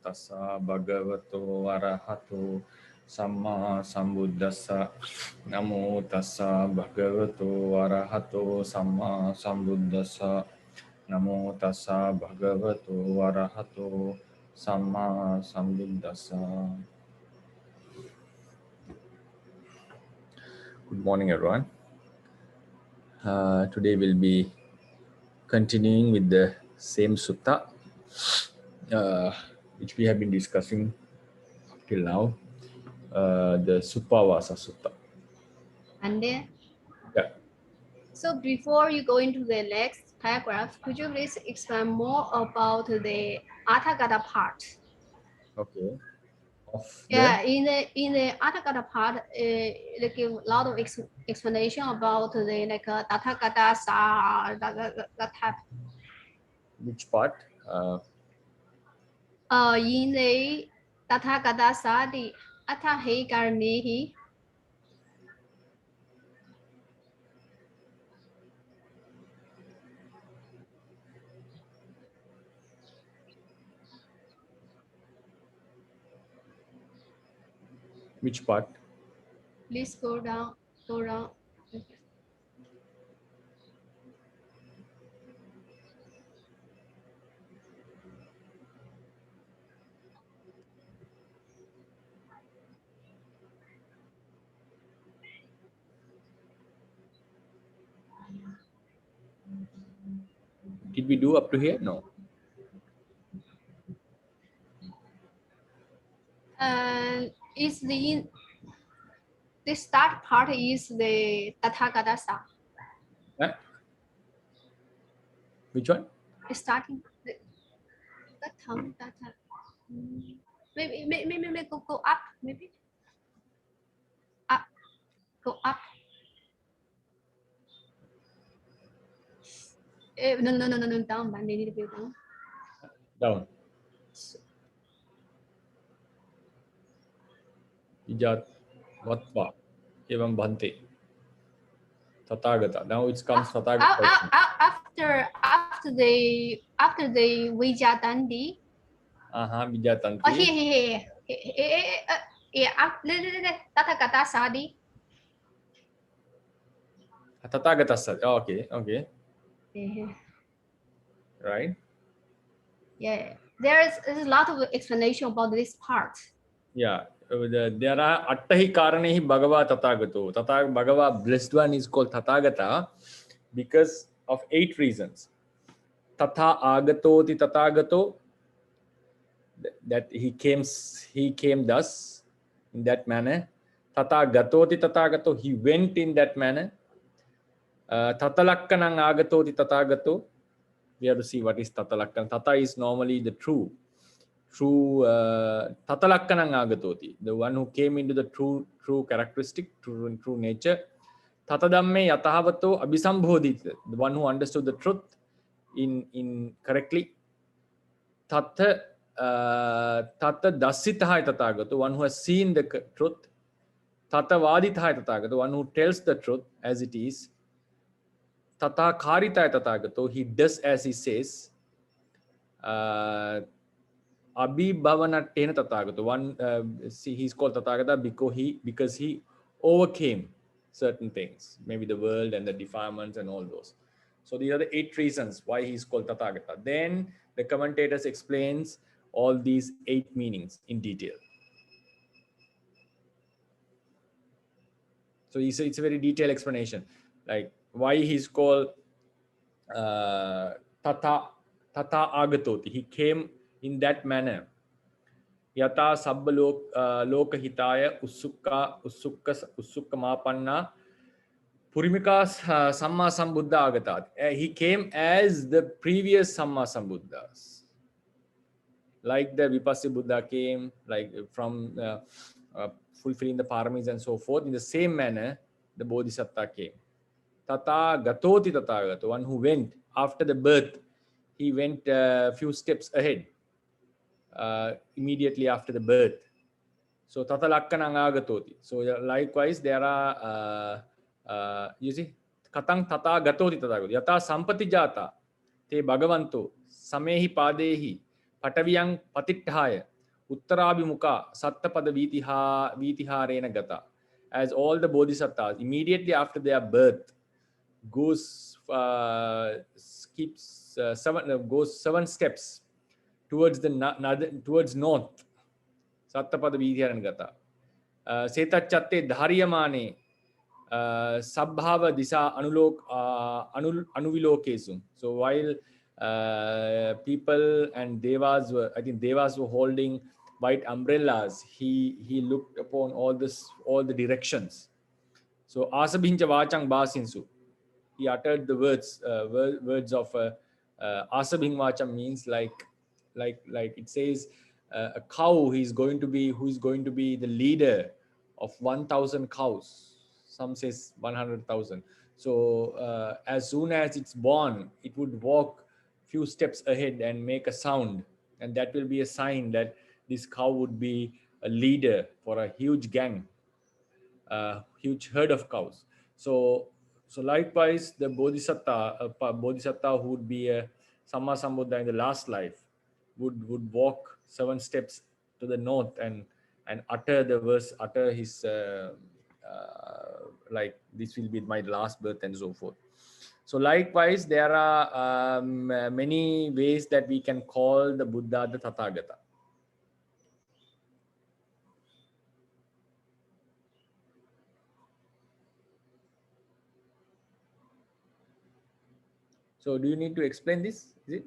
tassa bhagavato arahato samma sambuddhassa. Namo tassa bhagavato arahato samma sambuddhassa. Namo tassa bhagavato arahato samma sambuddhassa. Good morning, everyone. Today we'll be continuing with the same sutta which we have been discussing till now, the Suppavāsāsuttaṃ. And then, Yeah. so before you go into the next paragraph, could you please explain more about the Atthagata part? Okay. Yeah, in the Atthagata part, they give a lot of explanation about the Tathagata sa that type. Which part? In the Tathagata sa the Atthahikarnihi. Which part? Please go down. Did we do up to here? No. And is the start part is the Tathagata sa. Huh? Which one? Starting the tongue that maybe go up, maybe up, go up. No, down, but they need to be down. Down. Ijat Vatva Evam Bhante Tathagata. Now it comes Tathagata. After the Vijatandi. Vijatanti. Oh, here. Tathagata Sadi. Tathagata Sadi. Oh, okay. Right. Yeah, there's a lot of explanation about this part. Yeah, there are Attahi Karanehi Bhagava Tathagato. Bhagava blessed one is called Tathagata because of 8 reasons. Tatha Agatoti Tathagato, that he came thus, in that manner. Tatha Gatoti Tathagato, he went in that manner. Tatalakkanang Agatoti Tathagato, we have to see what is Tatalakkan. Tata is normally the true Tatalakkanang Agatoti, the one who came into the true characteristic, true nature. Tatadamme Yatahavato Abhisambhodhita, the one who understood the truth in correctly. Tata Dasitahai Tathagato, one who has seen the truth. Tata Vadithai Tathagato, one who tells the truth as it is. Tata Karitai Tathagato, he does as he says. Abhibhavanattena Tathagato, one he's called Tathagata because he overcame certain things, maybe the world and the defilements and all those. So these are the 8 reasons why he's called Tathagata. Then the commentators explains all these 8 meanings in detail. So it's a very detailed explanation, like why he's called Tata Agatoti. He came in that manner. Yata Sabba Lokahitaya Ussukamapanna Purimika Samma Sambuddha Agatat. He came as the previous Samma Sambuddhas. Like the Vipassi Buddha came, like from fulfilling the paramis and so forth. In the same manner, the Bodhisattva came. Tata Gatoti Tathagata, one who went after the birth, he went a few steps ahead, immediately after the birth. So Tatalakkanang Agatoti. So likewise, there are, you see, Katang Tata Gatoti Tathagata. Yata Sampati Jata Te Bhagavanto Samehi Padehi Pataviyang patittaya uttarabhimuka sattapada vitiharena gata. As all the bodhisattvas, immediately after their birth, goes goes 7 steps towards towards north. Sattapada vitiharena gata. Setachatte dharyamane Sabbhava Disa Anuvilokesu. So while people and devas were, I think devas were holding white umbrellas, he looked upon all the directions. So Asabhincha Vachang Basinsu. He uttered the words of Asabhin Vacham means like it says a cow who is going to be the leader of 1,000 cows. Some says 100,000. So as soon as it's born, it would walk few steps ahead and make a sound, and that will be a sign that this cow would be a leader for a huge gang, a huge herd of cows. So likewise, the bodhisattva who would be a Samma Sambuddha in the last life would walk 7 steps to the north and utter the verse, utter his like, this will be my last birth and so forth. So likewise, there are many ways that we can call the Buddha the Tathagata. So do you need to explain this? Is it?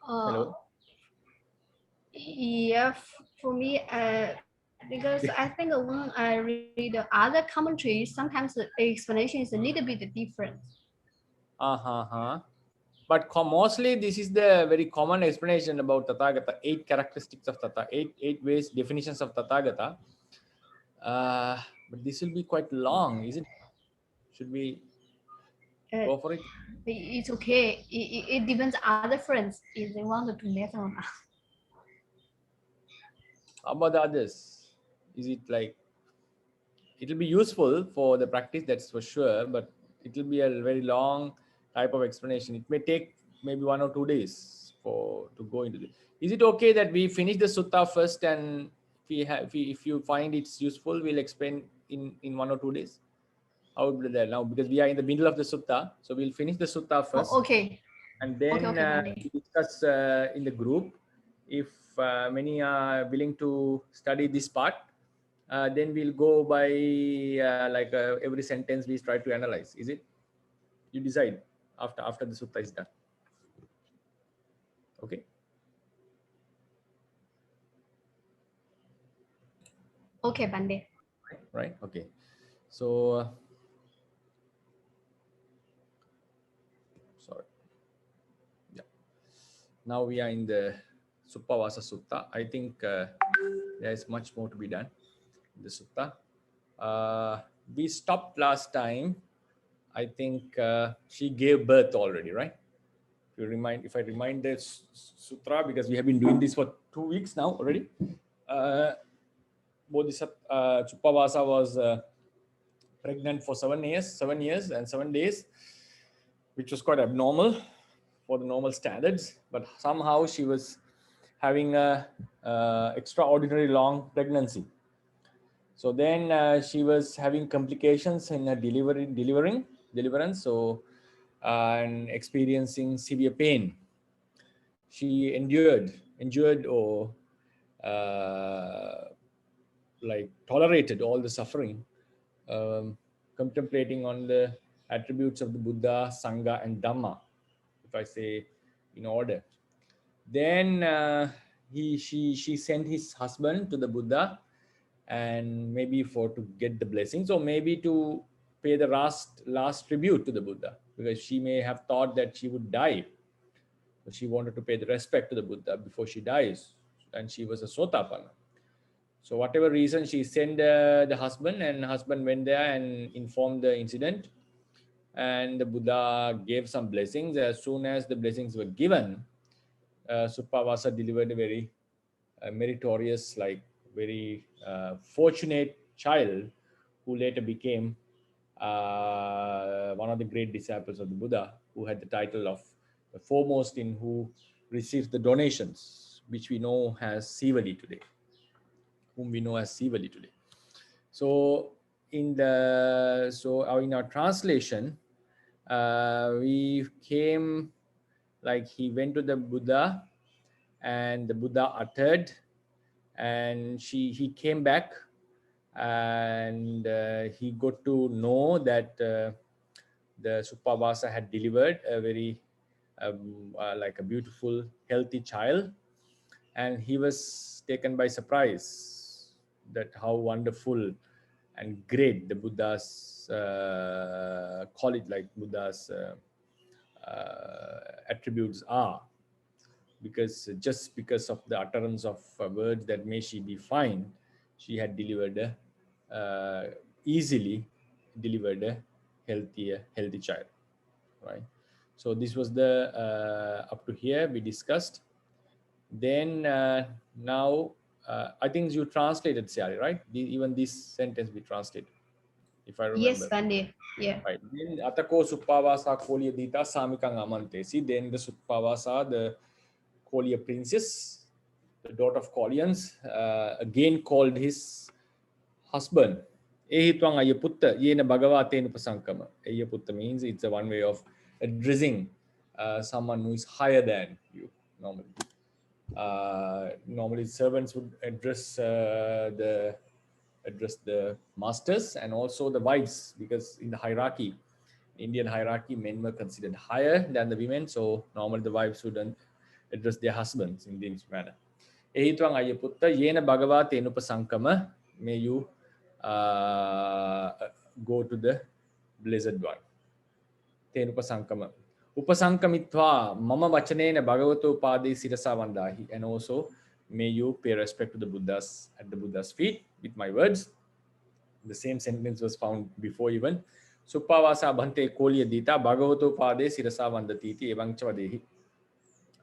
Hello? Yeah, for me, because I think when I read the other commentaries, sometimes the explanation is a little bit different. But mostly this is the very common explanation about Tathagata, 8 characteristics of Tathagata, 8 ways, definitions of Tathagata. But this will be quite long, isn't it? Should we go for it? It's okay. It depends on other friends if they wanted to listen or not. How about the others? Is it like, it will be useful for the practice, that's for sure, but it will be a very long type of explanation. It may take maybe 1 or 2 days to go into this. Is it okay that we finish the sutta first, and if you find it's useful, we'll explain in 1 or 2 days? How would be that now? Because we are in the middle of the sutta, so we'll finish the sutta first. Okay. And then Okay. we discuss in the group. If many are willing to study this part, then we'll go by every sentence we try to analyze. Is it? You decide after the sutta is done. Okay. Okay, Bhante. Right. Okay. So sorry. Yeah. Now we are in the Suppavāsāsuttaṃ. I think there is much more to be done in the sutta. We stopped last time. I think she gave birth already, right? If I remind the sutra, because we have been doing this for 2 weeks now already. Suppavāsā was pregnant for 7 years and 7 days, which was quite abnormal for the normal standards. But somehow she was having a extraordinary long pregnancy. So then she was having complications in her deliverance. So and experiencing severe pain. She endured or tolerated all the suffering, contemplating on the attributes of the Buddha, Sangha, and Dhamma, if I say in order. Then she sent his husband to the Buddha, and maybe to get the blessings, or maybe to pay the last tribute to the Buddha, because she may have thought that she would die. But she wanted to pay the respect to the Buddha before she dies, and she was a Sotapanna. So whatever reason, she sent the husband, and the husband went there and informed the incident, and the Buddha gave some blessings. As soon as the blessings were given, Suppavāsā delivered a very meritorious, very fortunate child, who later became one of the great disciples of the Buddha, who had the title of the foremost in who receives the donations, which we know as Sivali today, whom we know as Sivali today. So in our translation, we came like he went to the Buddha, and the Buddha uttered, and he came back, and he got to know that the Suppavāsa had delivered a very like a beautiful, healthy child, and he was taken by surprise that how wonderful and great the Buddha's call it like Buddha's attributes are, because just because of the utterance of words that may she be fine, she had delivered easily delivered a healthy child, right? So this was the up to here we discussed. Then now I think you translated, Siari, right? Even this sentence we translated, if I remember. Yes, Bhante. Yeah. Right. Then Atako Suppavāsā Kolya Dita Samikang Amantesi. Then the Suppavāsā, the Kolya princess, the daughter of Kolyans, again called his husband. Ehitwang Ayaputta, Yena Bhagavate Nupasankama. Ayaputta means it's a one way of addressing someone who is higher than you normally. Normally servants would address the masters and also the wives, because in the hierarchy, Indian hierarchy, men were considered higher than the women, so normally the wives would address their husbands in this manner. Ehitwang Ayaputta Yena Bhagavate Nupasankama, may you go to the Blessed One. Tenupasankama. Upasankamitva mama vachanena bhagavato pade sirasa vandahi. And also may you pay respect to the Buddhas at the Buddha's feet with my words. The same sentence was found before even. Suppavāsā Bhante Kolya Dita Bhagavato Pade Sirasa Vandatiti Evang Chavadehi.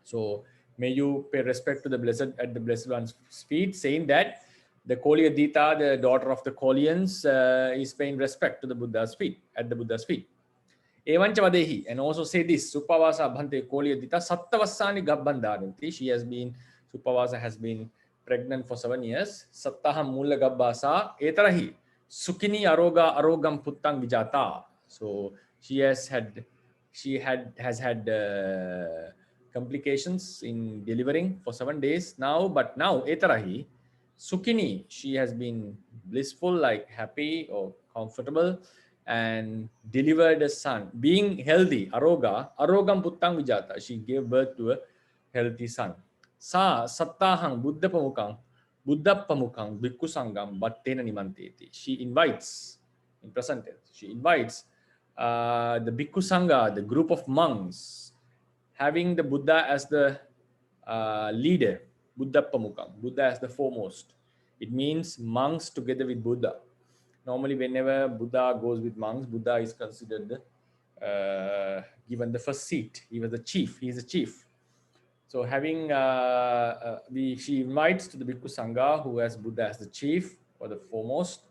So may you pay respect to the Blessed at the Blessed One's feet, saying that the Kolya Dita, the daughter of the Kolyans, is paying respect to the Buddha's feet, at the Buddha's feet. Evancha Vadehi, and also say this, Suppavāsā Bhante Kolya Dita Sattavassani Gabbandharanti. Suppavāsa has been pregnant for 7 years. Sattaham Mula Gabbasa Etarahi Sukini Aroga Arogam Puttang Vijata. So she has had complications in delivering for 7 days now, but now Etarahi Sukini, she has been blissful, like happy or comfortable, and delivered a son, being healthy. Arogam Puttang Vijata. She gave birth to a healthy son. Sa Sattahang Buddha Pamukang Bhikkhu Sangam Bhattena Nimanteti. She invites, in present tense, she invites the Bhikkhu Sangha, the group of monks, having the Buddha as the leader, Buddha Pamukang, Buddha as the foremost. It means monks together with Buddha. Normally, whenever Buddha goes with monks, Buddha is considered given the first seat. He was the chief. He is a chief. So having, she invites to the Bhikkhu Sangha, who has Buddha as the chief or the foremost.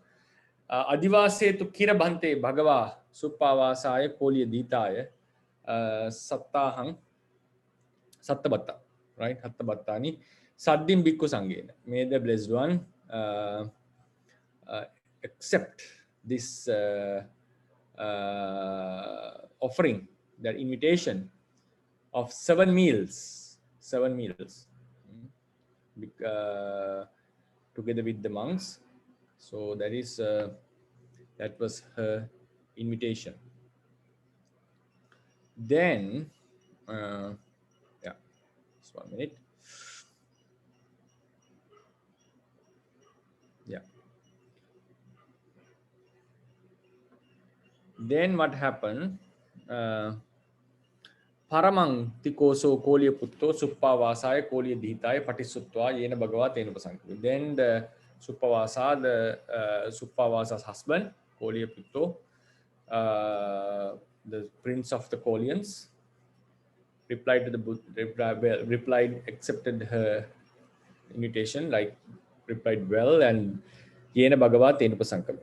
Adivase tu Kira Bhante Bhagava Suppavāsāya Kolya Ditaya Sattahang Sattabatta, right? Hattabattani Saddim Bhikkhu Sangena. May the Blessed One accept this offering, that invitation of 7 meals. 7 meals together with the monks. So that is that was her invitation. Then yeah, just 1 minute. Yeah. Then what happened? Paramang tikoso kolya putto Suppavāsāya kolya dhitaya patisuttva yena bhagava tenupasankama. Then the Suppavāsa, the Suppavāsa's husband, Kolya Putto, the prince of the Kolyans, replied to the Buddha, accepted her invitation, like replied well, and yena bhagava tenupasankama,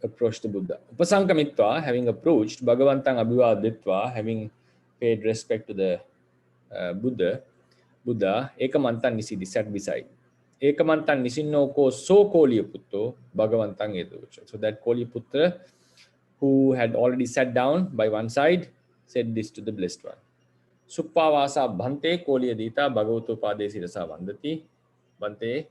approached the Buddha. Upasankamitva, having approached, Bhagavantang abhivaditva, having paid respect to the Buddha, Ekamantan Nisidi sat beside. Ekamantan Nisinoko so Koliyaputto, Bhagavantang Educha. So that Koliyaputra, who had already sat down by one side, said this to the blessed one. Suppavāsā Bhante Koliyadita Bhagavato Pade Sirasa Vandati. Bhante,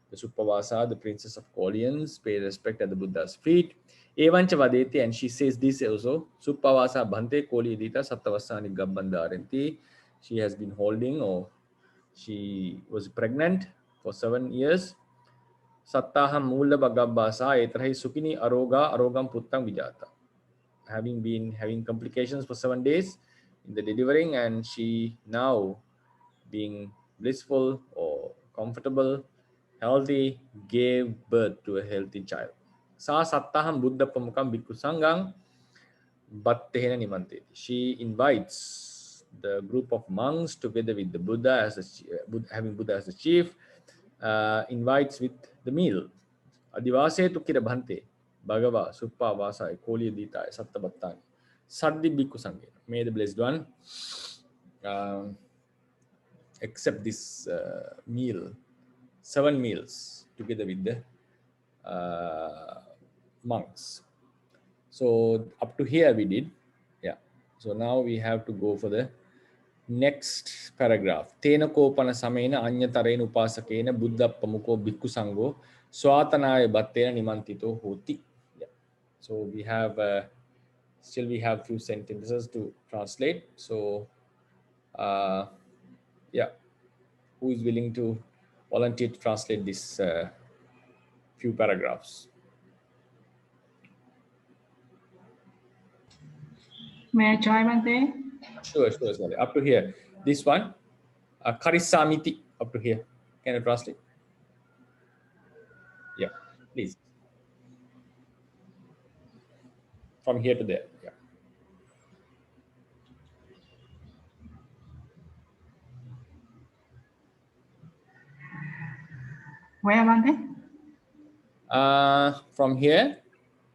the Suppavāsā, the princess of Kolians, pay respect at the Buddha's feet. Evancha Vadeti, and she says this also. Suppavāsā Bhante Koliyadita Sattavasani Gabbandaranti. She has been holding, or she was pregnant for 7 years. Sattaham Mula Bhagabbasa Etrahi Sukini Arogam Puttang Vijata. Having complications for 7 days in the delivering, and she now being blissful or comfortable, healthy, gave birth to a healthy child. Sa Sattaham Buddha Pamukam Bhikkhu Sangham Bhattehena Nimante. She invites the group of monks together with the Buddha having Buddha as the chief, invites with the meal. Adivase Tukira Bhante Bhagava Suppavāsā Koliyadita Sattabattani Saddi Bhikkhu Sangha. May the blessed one accept this meal, 7 meals together with the monks. So up to here we did. Yeah. So now we have to go for the next paragraph. Tena kopana samena anyatarena upasakena buddha pamuko bhikkhu sangho swatanaya bhattena nimantito hoti. Yeah. So we have still we have few sentences to translate. So yeah, who is willing to volunteer to translate this few paragraphs? May I try, Bhante? Sure. Up to here. This one, Karisamiti, up to here. Can you translate? Yeah, please. From here to there. Yeah. Where, Bhante? From here,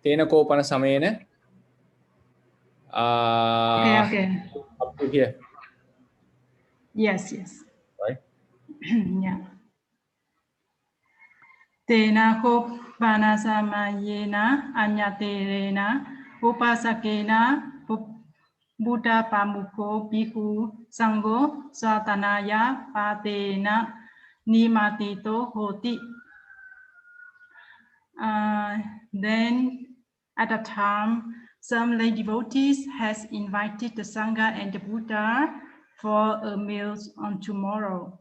Tena Kopana Samena. Okay. Up to here. Yes. Right? Yeah. Tena kopana samayena anyaterena upasakena Buddha pamuko bhikkhu sangho swatanaya patena nimatito hoti. Then at a time, some lay devotees has invited the Sangha and the Buddha for a meal on tomorrow.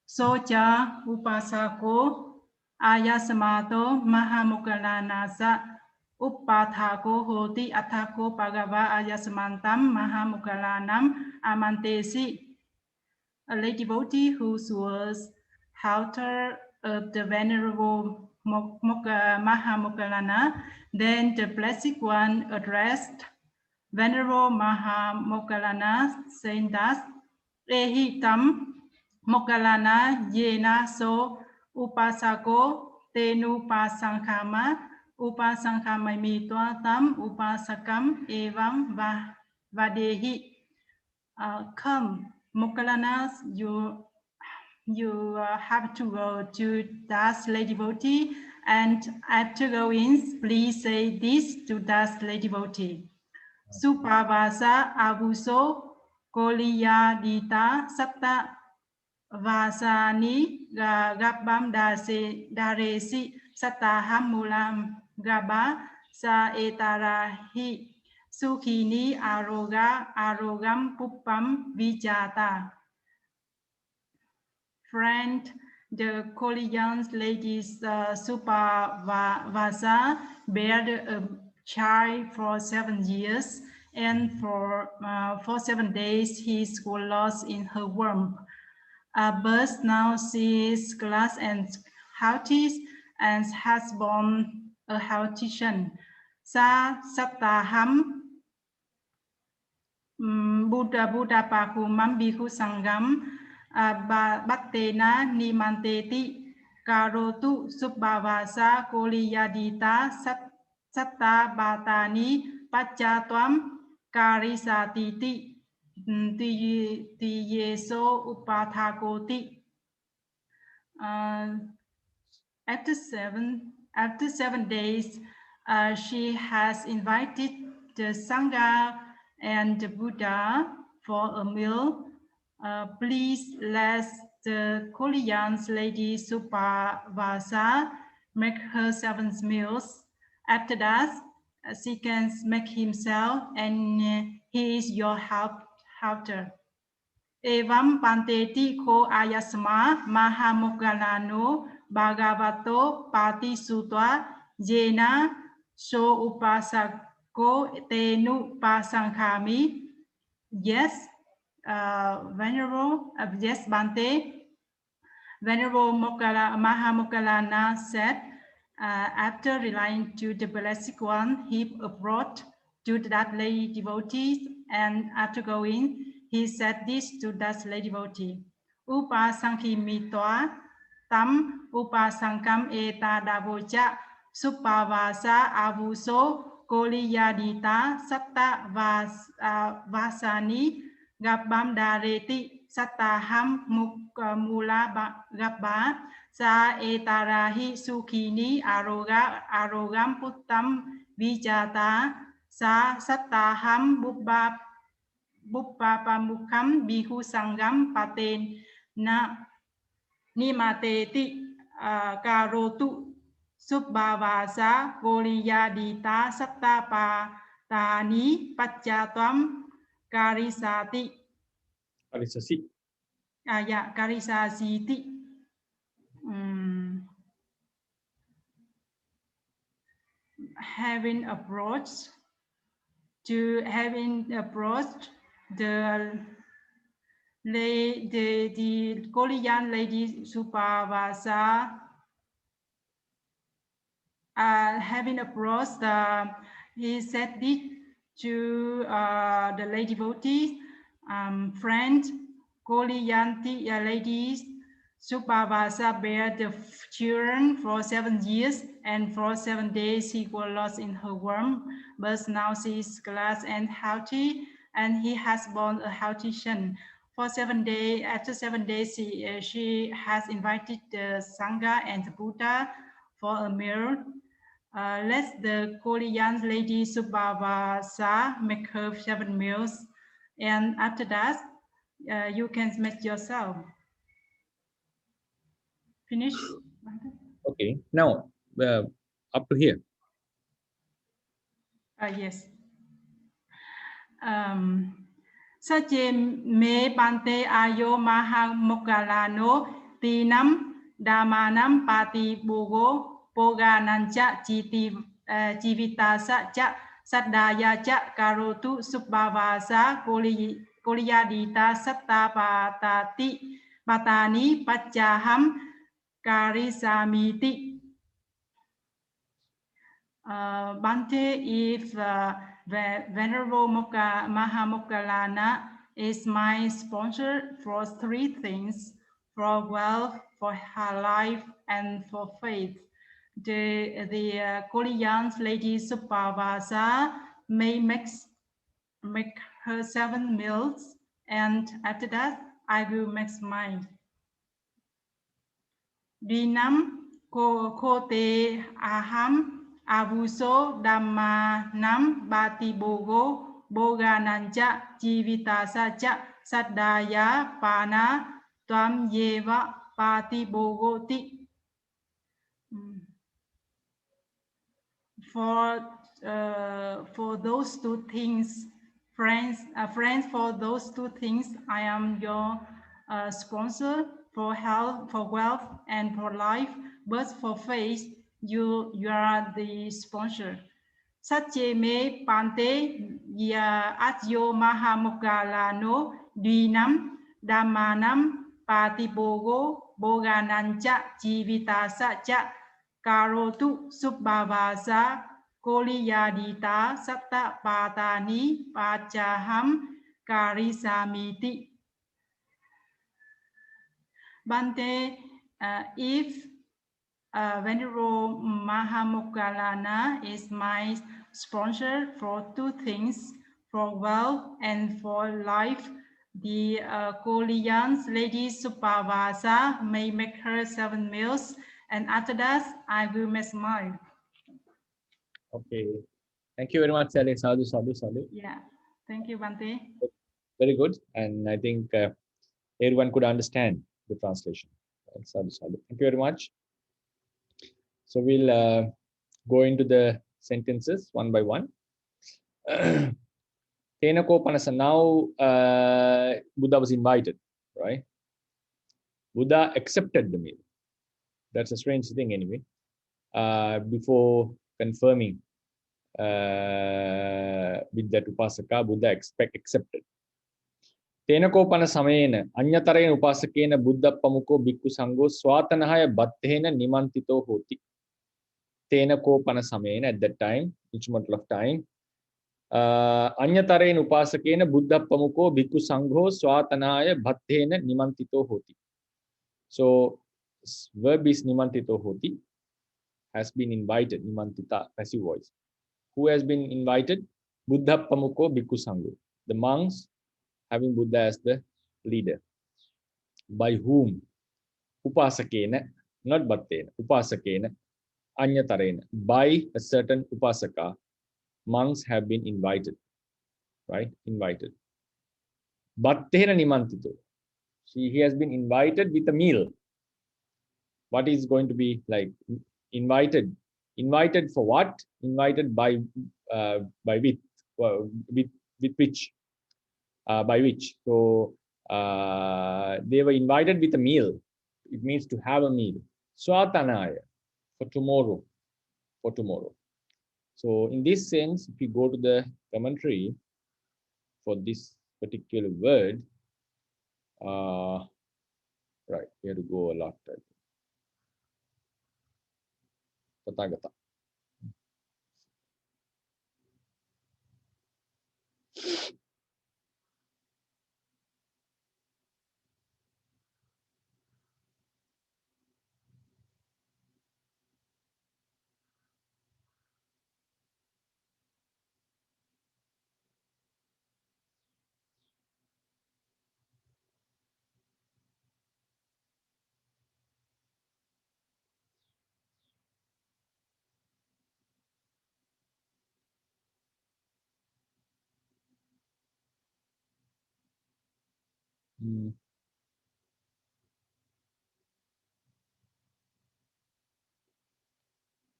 Soja upasako ayasamato mahamukkalanasa uppathako hoti athako bhagava ayasamantam mahamukkalanam amantesi. A lay devotee who was halter of the Venerable Mahamoggallana. Then the Blessed One addressed Venerable Mahamoggallana, saying thus, Ehitam Moggallana yena so upasako tenu pasankhama upasankhamaimitva tam upasakam evam vadehi. Come, Moggallana, you have to go to that lay devotee, and after going, please say this to that lay devotee. Suppavāsā avuso koliyadita satta vasani gabbam daresi sattaham mulam gabba sa etarahi sukhini arogam puppam vijata. Friend, the Koliyan ladies Suppavāsā bared a child for 7 years, and for 7 days he was lost in her womb. But now she is glad and healthy and has born a healthy son. Sa sattaham Buddha pakumam bhikkhu sangham Bhattena nimanteti karotu Suppavāsā koliyadita satta bhatani pacchātvam karisatiti. Tiyeso Upathakoti. After 7 days, she has invited the Sangha and the Buddha for a meal. Please let the Korean lady Suppavāsā make her 7 meals. After that, she can make himself, and he is your helper. Evam Bhante ko ayasma Mahamoggalano Bhagavato Pāṭi Sutta Jena So Upasako Tenu Pasankhami. Yes, Venerable, yes, Bhante. Venerable Mahamoggalana said, after relying to the Blessed One, he approached to that lady devotee, and after going, he said this to that lady devotee: Upasankhi mitwa tam upasankam eta davocha Suppavāsā avuso koliyadita satta vasani gabam dareti sattaham mula gabba sa etarahi sukhini arogam puttam vijata sa sattaham bubbapamukam bihu sangam paten na nimateti karotu Suppavāsā koliyadita satta patani paccatam karisati. Karisasi. Karisasiti. Having approached the Korean lady Suppavāsā, having approached, he said this to the lady devotee, friend, Korean ladies, Suppavāsā bear the children for 7 years, and for 7 days he was lost in her womb, but now she is glad and healthy, and he has born a healthy son. For 7 days, after 7 days, she has invited the Sangha and the Buddha for a meal. Let the Korean lady Suppavāsā make her 7 meals, and after that, you can make yourself. Finish? Okay, now up to here. Yes. Sache me Bhante ayo Mahamoggalano tinam damanam pati bogo poganancha jivitasa cha saddaya cha karotu Suppavāsā koliyadita satta patani paccaham karisamiti. Bhante, if Venerable Mahamoggalana is my sponsor for 3 things: for wealth, for her life, and for faith, the Korean lady Suppavāsā may make her 7 meals, and after that, I will make mine. Dinam kote aham avuso dhammanam bati bogo boganancha jivitasa cha saddaya pana tvam yeva pati bogoti. For those 2 things, friends, for those 2 things, I am your sponsor, for health, for wealth, and for life. But for faith, you are the sponsor. Sache me Bhante ya atyo Mahamoggalano dinam dhammanam patibogo boganancha jivitasa cha karotu Suppavāsā koliyadita satta patani paccaham karisamiti. Bhante, if Venerable Mahamoggalana is my sponsor for 2 things: for wealth and for life. The Korean lady Suppavāsā may make her 7 meals, and after that, I will make mine. Okay. Thank you very much, Sally. Sadhu, sadhu, sadhu. Yeah. Thank you, Bhante. Very good. And I think everyone could understand the translation. Sadhu, sadhu. Thank you very much. So we'll go into the sentences one by one. Tenakopanasa. Now Buddha was invited, right? Buddha accepted the meal. That's a strange thing anyway. Before confirming with that upasaka, Buddha accepted. Tenakopana samena anyatarena upasakena buddha pamuko bhikkhu sangho swatanahaya bhattena nimantito hoti. Tenakopana samena, at that time, instrumental of time, anyatarena upasakena buddha pamuko bhikkhu sangho swatanahaya bhattena nimantito hoti. So verb is nimantito hoti, has been invited. Nimantita, passive voice. Who has been invited? Buddha pamuko bhikkhu sangho. The monks having Buddha as the leader. By whom? Upasakena, not bhattena. Upasakena, anyatarena. By a certain upasaka, monks have been invited. Right? Invited. Bhattena nimantito. He has been invited with a meal. What is going to be like invited? Invited for what? Invited by which? By which? So they were invited with a meal. It means to have a meal. Swatanaya, for tomorrow. For tomorrow. So in this sense, if you go to the commentary for this particular word, right, we have to go a lot. Tathagata.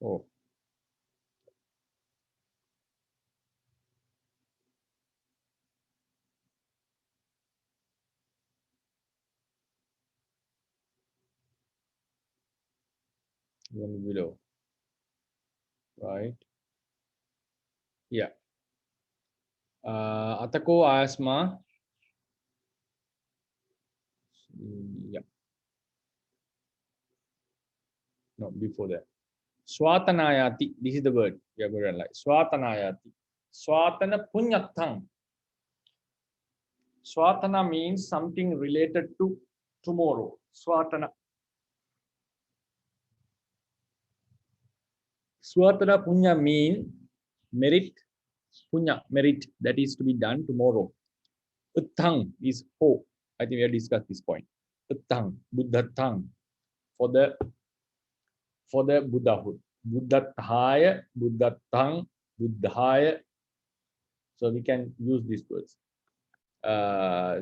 Oh. One below. Right. Yeah. Atako asma. Yeah. No, before that. Swatanayati. This is the word. We are going to realize. Swatanayati. Swatana punyatthaṃ. Swatana means something related to tomorrow. Swatana. Swatana punya mean merit. Punya, merit that is to be done tomorrow. Utthaṃ is hope. I think we have discussed this point. Utthaṃ, buddhatthaṃ, for the Buddhahood. Buddhatthaṃ, buddhatthaṃ, buddhāya. So we can use these words.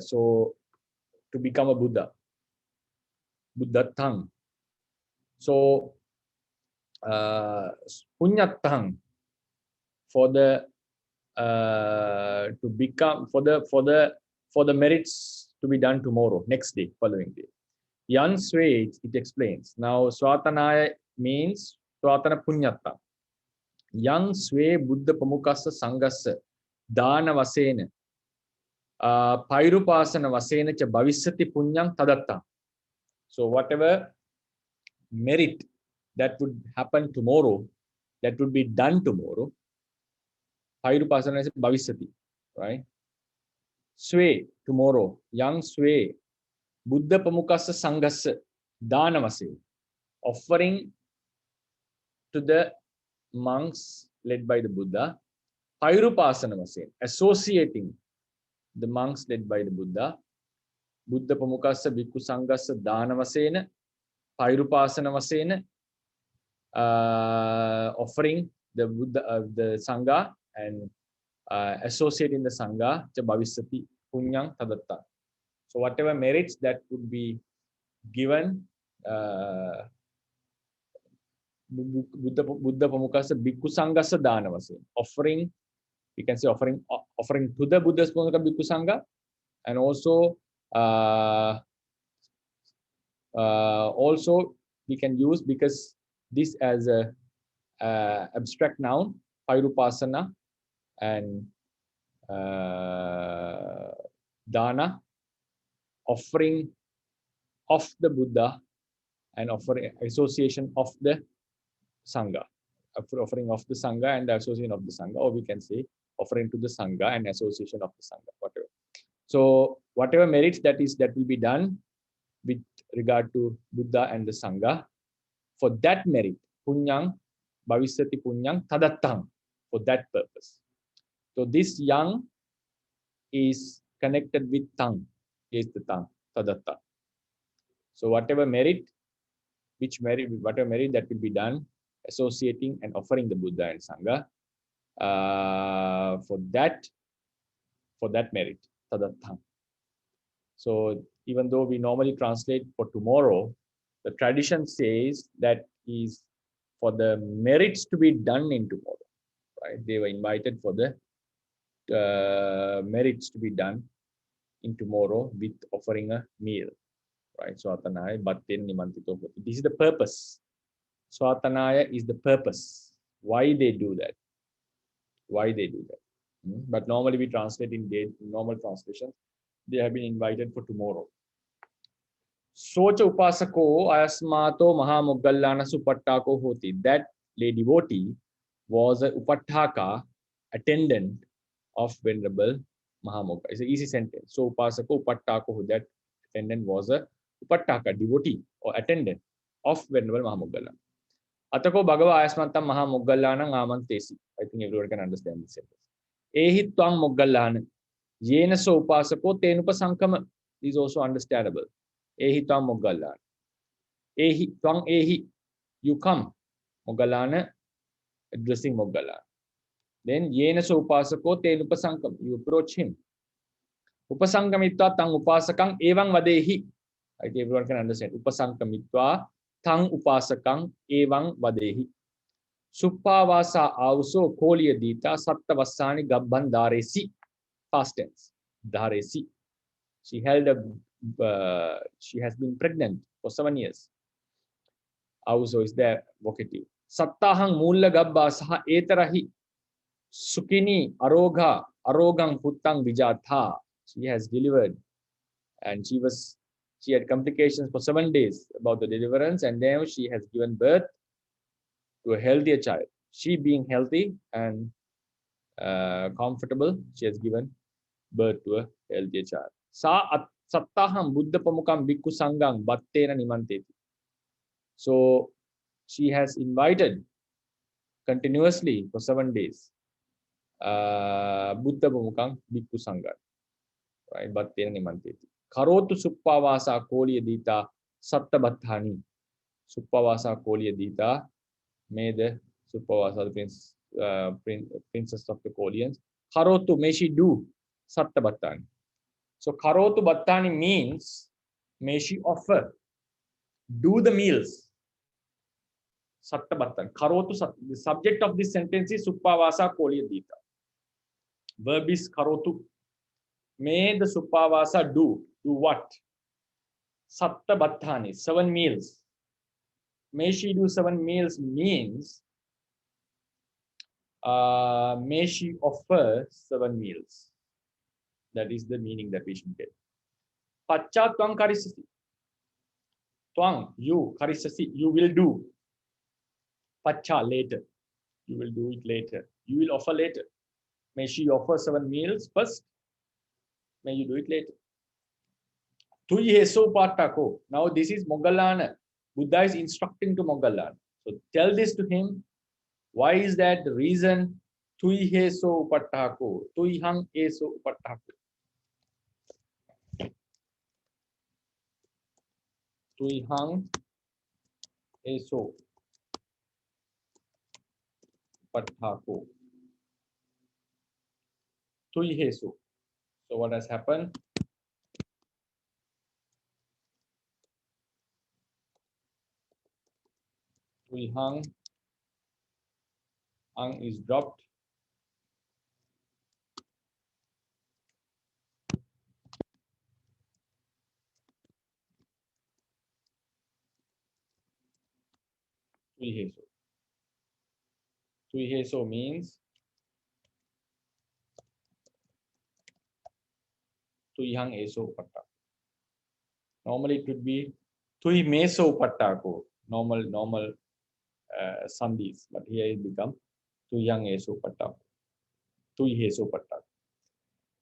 So to become a Buddha. Buddhatthaṃ. So punyatthaṃ, for the to become, for the merits to be done tomorrow, next day, following day. Yan Sway, it explains. Now Swatanaya means Swatana punyatta. Yang Sway Buddha Pamukasa Sangasa Dana Vasena Pairupasana Vasena cha Bhavisati Punyam Tadatta. So whatever merit that would happen tomorrow, that would be done tomorrow, Pairupasana is Bhavisati, right? Sway, tomorrow. Yang Sway Buddha Pamukasa Sangasa Dana Vasena, offering to the monks led by the Buddha, Pairupasana vasen, associating the monks led by the Buddha. Buddha pamukassa bhikkhu sanghassa dana vasena, Pairupasana vasena, offering the Buddha, the Sangha, and associating the Sangha, cha bhavisati punyang tadatta. So whatever merits that would be given, Buddha pamukassa bhikkhu sanghassa dana vasena, offering, we can say offering to the Buddha's bhikkhu sangha, and also we can use, because this as a abstract noun, Pairupasana and dana, offering of the Buddha and offering association of the Sangha, offering of the Sangha and the association of the Sangha, or we can say offering to the Sangha and association of the Sangha, whatever. So whatever merits that will be done with regard to Buddha and the Sangha, for that merit, punyang, bhavisati punyang tadattang, for that purpose. So this yang is connected with tang, is the tang, tadatta. So whatever merit that will be done, associating and offering the Buddha and Sangha, for that merit, tadattang. So even though we normally translate for tomorrow, the tradition says that is for the merits to be done in tomorrow, right? They were invited for the merits to be done in tomorrow with offering a meal, right? Swatanaya bhatten nimantito. This is the purpose. Swatanaya is the purpose. Why they do that? Why they do that? But normally we translate in normal translations. They have been invited for tomorrow. Socha upasako ayasmato mahamoggallana supattako hoti. That lady devotee was a upattaka, attendant of Venerable Mahamogga. It's an easy sentence. So upasako upattako, that attendant was a upattaka, devotee or attendant of Venerable Mahamoggallana. Atako bhagava ayasmatam mahamoggallana amantesi. I think everyone can understand this sentence. Ehi twang moggallana. Yena so upasako tenupasankama is also understandable. Ehi twang moggallana. Ehi twang ehi, you come. Moggallana, addressing Moggallana. Then yena so upasako tenupasankam, you approach him. Upasankamitva tang upasakang evang vadehi. I think everyone can understand. Upasankamitva tang upasakang evang vadehi. Suppavāsā auso koliya dita sattavassani gabbhan dharesi. Past tense. Dharesi. She has been pregnant for 7 years. Auso is there vocative. Sattahang mulla gabba saha etarahi sukini arogha arogang puttang vijatha. She has delivered, and she had complications for 7 days about the deliverance, and now she has given birth to a healthier child. She being healthy and comfortable, she has given birth to a healthier child. Sa sattaham buddha pamukam bhikkhu sangham bhattena nimanteti. So she has invited continuously for 7 days buddha pamukam bhikkhu sangham, right? Bhattena nimanteti. Karotu suppavāsā koliya dita sattabhattani. Suppavāsā koliya dita, may the Suppavāsā, the princess of the Kolians. Karotu, may she do sattabhattani. So karotu bhattani means may she offer, do the meals. Sattabhattani. Karotu, the subject of this sentence is Suppavāsā koliya dita. Verb is karotu. May the Suppavāsā do what? Sattabhattani, 7 meals. May she do 7 meals means may she offer 7 meals. That is the meaning that we should get. Pacha twang karisasi. Twang, you, karisasi, you will do. Pacha, later. You will do it later. You will offer later. May she offer 7 meals first. May you do it later. Tuyeso patako. Now this is Moggallana. Buddha is instructing to Moggallana. So tell this to him. Why is that? The reason. Tui heso upattako. Tui hang eso upattako. Tui hang eso upattako. Tui heso. So what has happened? Tui hang is dropped. Tui heso. Tui heso means tui hang eso upattako. Normally it would be tui meso upattako. Normal sandhis, but here it become tui hang eso upattako. Tui heso upattako.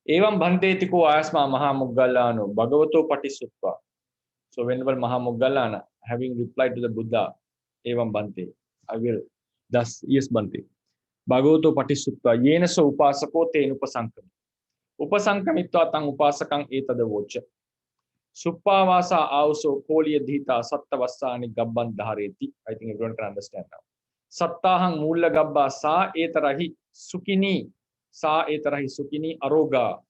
Evam Bhante tiko asma Mahamoggallāno Bhagavato Patisuttva. So Venerable Mahamoggallāna, having replied to the Buddha, Evam Bhante, I will. Thus, yes Bhante. Bhagavato Patisuttva yena so upasako te upasankami. Upasankamitva tang upasakang etadavocha. Suppavāsā auso koliya dhita sattavassani gabban dhareti. I think everyone can understand now. Sattahang mulla gabba sa etarahi sukini. Sa etarahi sukini aroga.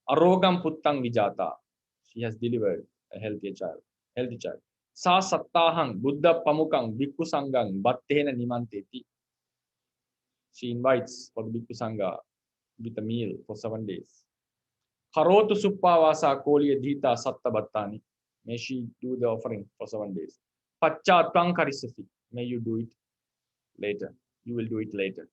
Arogam puttang vijata. She has delivered a healthy child. Sa sattahang buddha pamukang bhikkhu sangang battena nimanteti. She invites for the bhikkhu sangha with a meal for 7 days. Karotu suppavāsā koliya dhita satta battani. May she do the offering for 7 days. Paccātvang karisasi. May you do it later. You will do it later.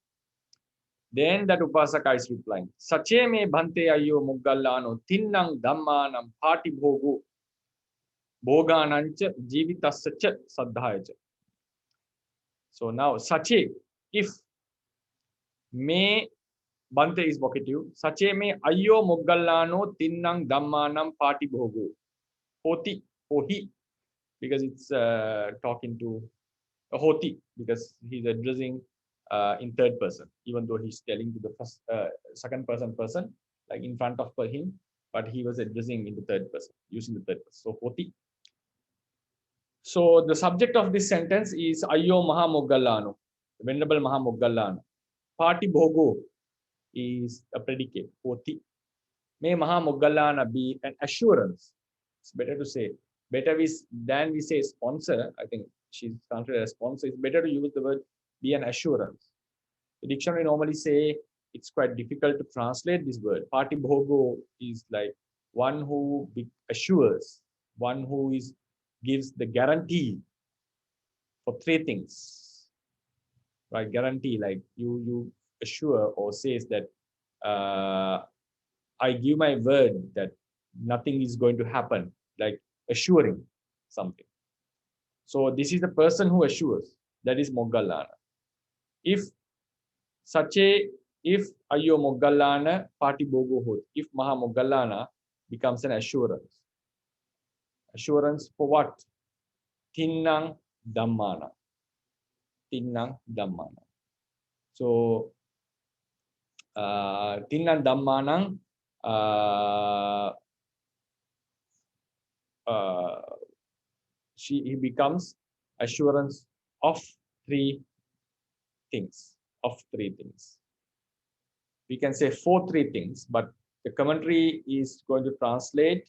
Then that upasaka is replying, Sache me Bhante ayyo Moggallāno tinnang dhammanam pāti bhogo bhoganancha jivitasya saddhayacha. So now, Sache, if me, Bhante is vocative, Sache me ayyo Moggallāno tinnang dhammanam pāti bhogo. Hoti, hohi, because it's talking to a hoti, because he's addressing in third person, even though he's telling to the first, second person, like in front of him, but he was addressing in the third person, using the third person. So hoti. So the subject of this sentence is Ayyo Mahamoggallāno, the Venerable Mahamoggallāna. Pāti bhogo is a predicate, hoti. May Mahamoggallāna be an assurance. It's better to say, than we say sponsor. I think she's considered a sponsor. It's better to use the word be an assurance. The dictionary normally say it's quite difficult to translate this word. Pāti bhogo is like one who assures, one who gives the guarantee for 3 things. Right? Guarantee, like you assure or says that I give my word that nothing is going to happen, like assuring something. So this is the person who assures, that is Moggallāna. If Ayyo Moggallāna Pāti bhogo hot, if Mahamoggallāna becomes an assurance. Assurance for what? Tinnang dhammana. Tinnang dhammana. So Tinnang dhammanang he becomes assurance of 3 things. We can say 3 things, but the commentary is going to translate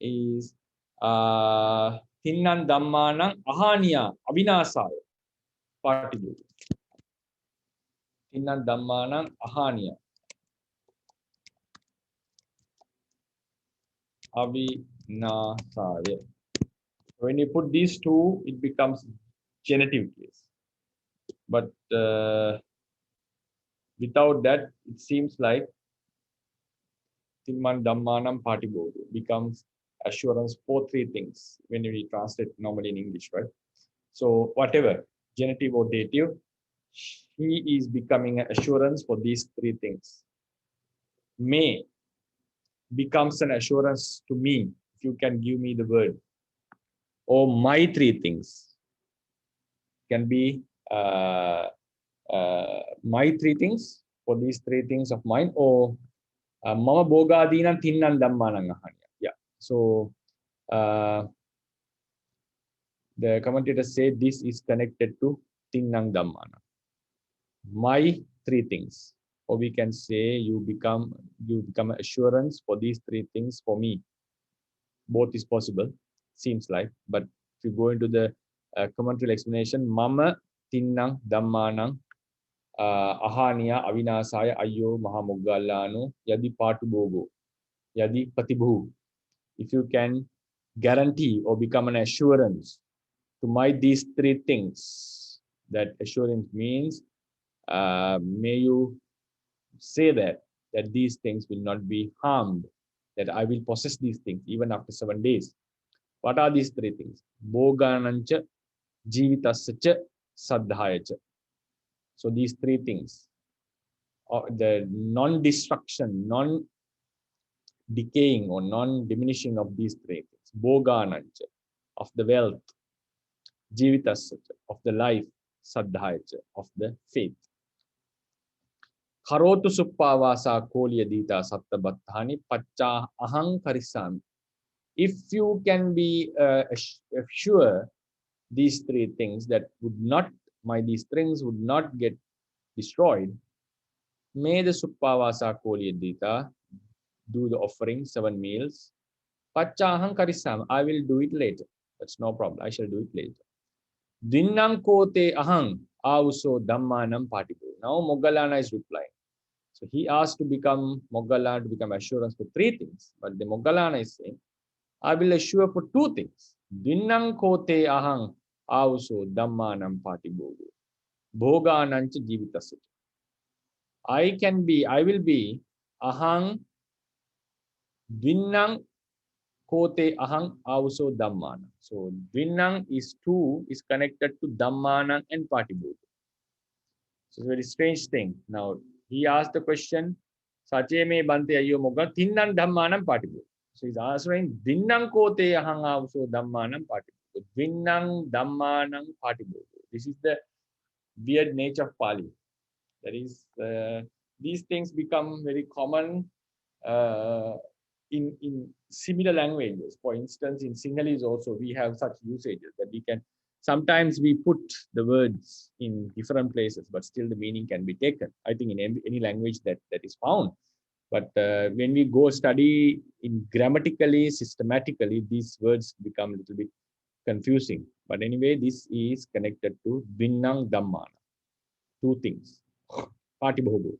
is Tinnan Dhammanang Ahaniya Avinasaya Pāti bhogo. Tinnan Dhammanang Ahaniya Avinasaya. When you put these 2, it becomes genitive case. But without that, it seems like Timman Dhammanam Pāti bhogo becomes assurance for 3 things when we translate normally in English, right? So whatever, genitive or dative, he is becoming an assurance for these 3 things. May becomes an assurance to me, if you can give me the word. Or my 3 things can be my 3 things for these three things of mine, or mama bogadinam tinnan dhammanam ahaniya. Yeah. So the commentator said this is connected to tinnang dhammana. My three things, or we can say you become assurance for these three things for me. Both is possible, seems like, but if you go into the commentary explanation, mama tinnang dhammanam ahaniya avinasaya ayyo mahamoggallanu yadi patu bogo yadi patibhu. If you can guarantee or become an assurance to my these three things, that assurance means may you say that these things will not be harmed, that I will possess these things even after 7 days. What are these three things? Bhoganancha, jivitasya, saddhayacha. So these three things, the non-destruction, non-decaying or non-diminishing of these three things. Bhoganancha, of the wealth. Jivitasya, of the life. Saddhayacha, of the faith. Karotu suppavāsā kolyadītā sattabatthaṇi pacchā ahang karisāmi. If you can be sure these three things that would not, these things would not get destroyed, may the Suppavāsā kolyadītā do the offering, 7 meals. Pacchā ahang karisāmi, I will do it later. That's no problem. I shall do it later. Dinnang kote ahang auso dhammanam patipo. Now Moggallana is replying. So he asked to become Moggallana, to become assurance for 3 things. But the Moggallana is saying, I will assure for 2 things. Dinnang kote ahang auso dhammanam patipo. Bhoganancha jivitasya. I will be ahang dinnang kote ahang auso dhammana. So dinnang is 2, is connected to dhammanam and patibodha. So it's a very strange thing. Now he asked the question, Sache me Bhante ayyo mogga tinnan dhammanam patibodha. So he's answering dinnang kote ahang auso dhammanam patibodha. Dinnang dhammanam patibodha. This is the weird nature of Pāli. That is, these things become very common in similar languages. For instance, in Sinhalese also, we have such usages that we can, sometimes we put the words in different places, but still the meaning can be taken. I think in any language that is found. But when we go study in grammatically, systematically, these words become a little bit confusing. But anyway, this is connected to Vinnang Dhammana. 2 things. Patibhogo.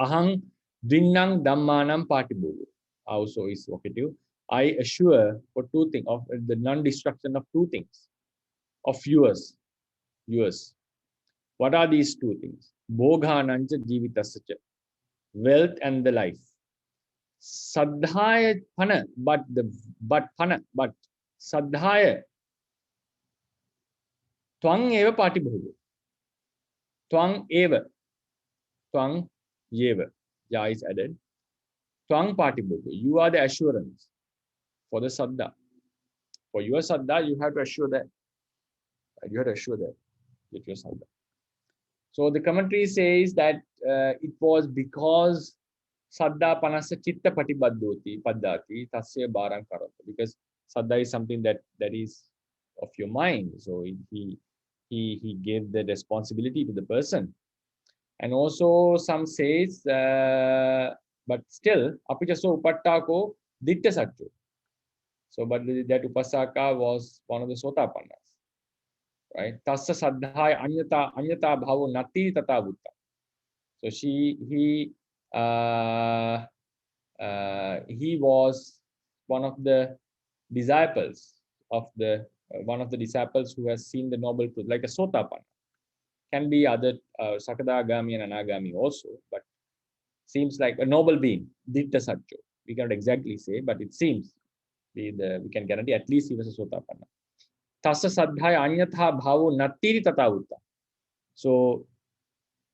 Ahang Vinnang Dhammanam Patibhogo also is vocative. I assure for 2 things, of the non-destruction of 2 things, of yours. What are these 2 things? Bhoganancha jivitasya, wealth and the life. Saddhaya pana, but saddhaya twang eva patibhogo. Twang eva. Twang yeva. Ya is added. Twang patibhogo. You are the assurance for the saddha. For your saddha, you have to assure that. You have to assure that with your saddha. So the commentary says that it was because saddha panasa chitta patibaddhoti paddati tasya bharam karata. Because saddha is something that is of your mind. So he gave the responsibility to the person. And also some says, but still, apichaso upattako ditta satyo. So, but that upasaka was one of the sotapannas, right? Tasya saddhaya anyata bhavo nati tata bhutta. So he was one of the disciples of the disciples who has seen the noble truth, like a sotapanna. Can be other Sakadagami and Anagami also, but seems like a noble being, Ditta Satcho. We cannot exactly say, but it seems we can guarantee at least he was a Sotapanna. Tassa Saddhaya Anyatha Bhavo Natiri Tatavutta. So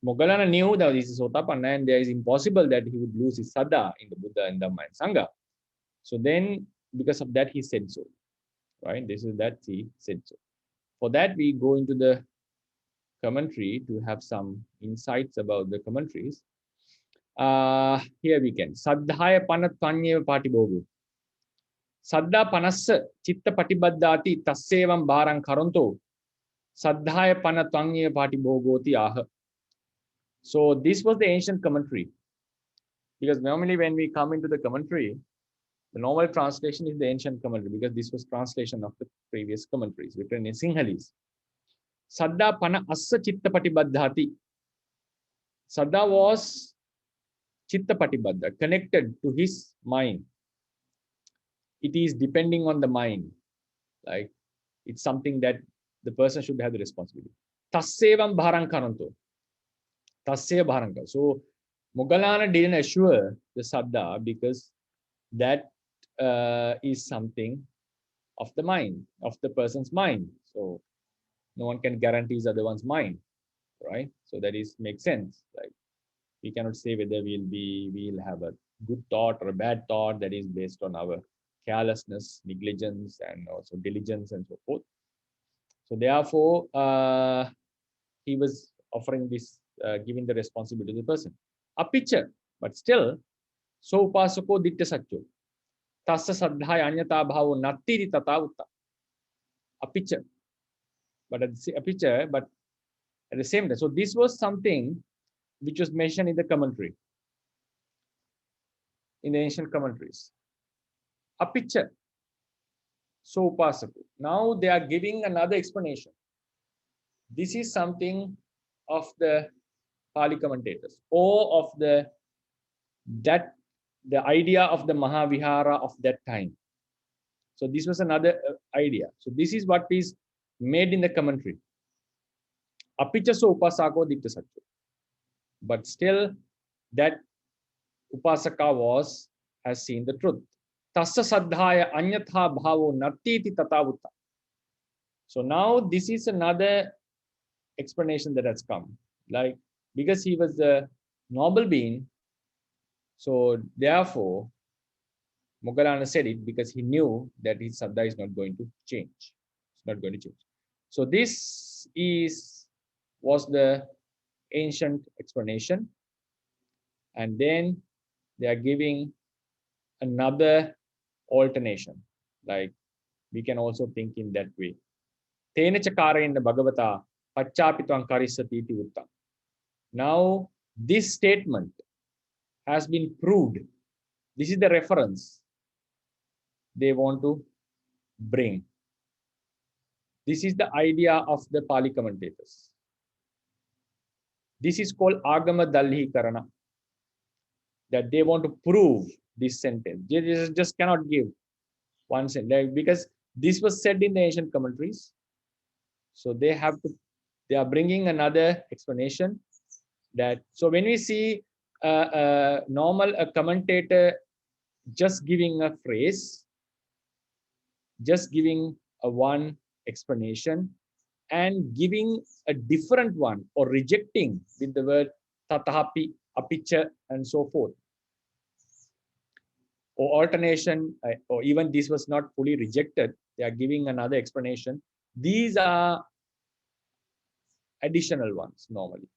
Moggallana knew that this is Sotapanna and there is impossible that he would lose his Saddha in the Buddha and Dhamma and Sangha. So then, because of that, he said so. Right? This is that he said so. For that, we go into the commentary to have some insights about the commentaries. Here we can. Saddhaya panatanyeva patibhogo. Saddha panassa chitta patibaddhati tassevam bharang karanto. Saddhaya panatanyeva patibhogoti aha. So this was the ancient commentary. Because normally when we come into the commentary, the normal translation is the ancient commentary, because this was translation of the previous commentaries written in Sinhalese. Saddha pana assa chitta patibaddhati. Saddha was chitta patibaddha, connected to his mind. It is depending on the mind. Like it's something that the person should have the responsibility. Tassevam bharang karanto. Tasseya bharanka. So Moggallana didn't assure the Saddha because that is something of the mind, of the person's mind. So no one can guarantee the other one's mind, right? So that is makes sense. Like we cannot say whether we'll have a good thought or a bad thought that is based on our carelessness, negligence, and also diligence and so forth. So therefore, he was offering this, giving the responsibility to the person. A picture, but still, so upasako dittya satyo. Tassa saddhaya anyata bhavo nattiri tata utta. A picture, but at the same time. So this was something which was mentioned in the commentary, in the ancient commentaries. A picture. So upasako. Now they are giving another explanation. This is something of the Pāli commentators, or of the idea of the Maggavihāra of that time. So this was another idea. So this is what is made in the commentary. Apicha so upasako dittya satya. But still, that upasaka has seen the truth. Tassa saddhaya anyatha bhavo nattiti tatavutta. So now this is another explanation that has come. Like, because he was a noble being, so therefore, Moggallana said it because he knew that his saddha is not going to change. It's not going to change. So this was the ancient explanation. And then they are giving another alternation. Like we can also think in that way. Tena chakarena bhagavata pachapitvam karisati iti utta. Now this statement has been proved. This is the reference they want to bring. This is the idea of the Pāli commentators. This is called agama dalhikarana, that they want to prove this sentence. They just cannot give one sentence because this was said in the ancient commentaries. So they are bringing another explanation. That so when we see a commentator just giving a phrase, just giving a one explanation and giving a different one or rejecting with the word tatahapi, apicha, and so forth, or alternation, or even this was not fully rejected, they are giving another explanation. These are additional ones normally.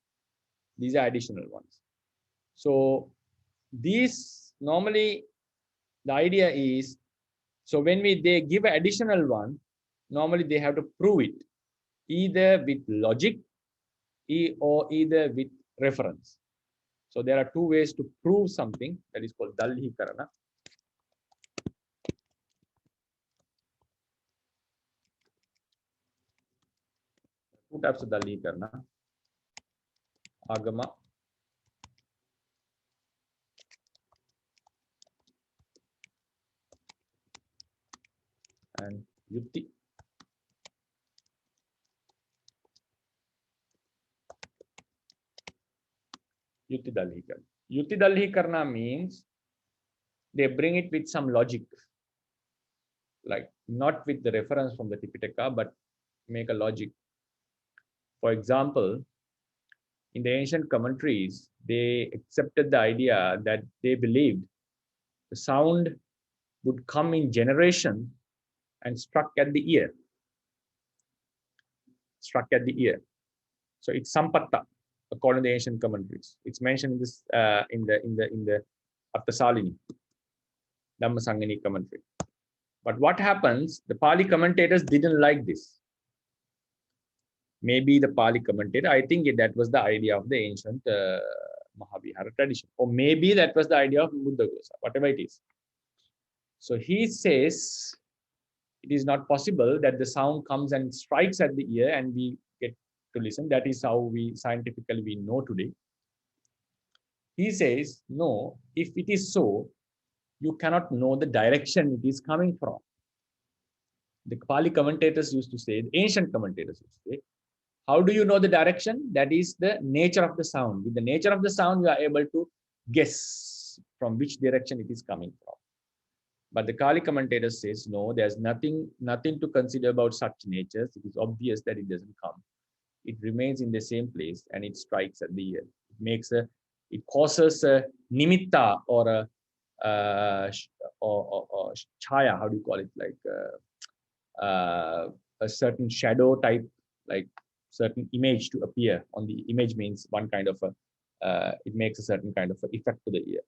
These are additional ones. So these normally the idea is, so when they give an additional one, normally they have to prove it either with logic or either with reference. So there are two ways to prove something, that is called dalhikarana. Two types of dalhikarana: agama and yukti. Yukti dalhikarana. Yukti dalhikarana means they bring it with some logic, like not with the reference from the Tipitaka, but make a logic. For example, in the ancient commentaries, they accepted the idea that they believed the sound would come in generation and struck at the ear. Struck at the ear. So it's Sampatta, according to the ancient commentaries. It's mentioned in this in the Arthasalini, Dhammasangani commentary. But what happens? The Pāli commentators didn't like this. Maybe the Pāli commentator, I think that was the idea of the ancient Mahavihara tradition, or maybe that was the idea of Buddhaghosa, whatever it is. So he says it is not possible that the sound comes and strikes at the ear and we get to listen. That is how we scientifically know today. He says, no, if it is so, you cannot know the direction it is coming from. The Pāli commentators used to say, the ancient commentators used to say, how do you know the direction? That is the nature of the sound. With the nature of the sound, you are able to guess from which direction it is coming from. But the Pāli commentator says, no, there's nothing to consider about such natures. It is obvious that it doesn't come. It remains in the same place and it strikes at the ear. It causes a nimitta or a chaya, how do you call it? Like a certain shadow type, like certain image to appear on the image means one kind of it makes a certain kind of effect to the ear,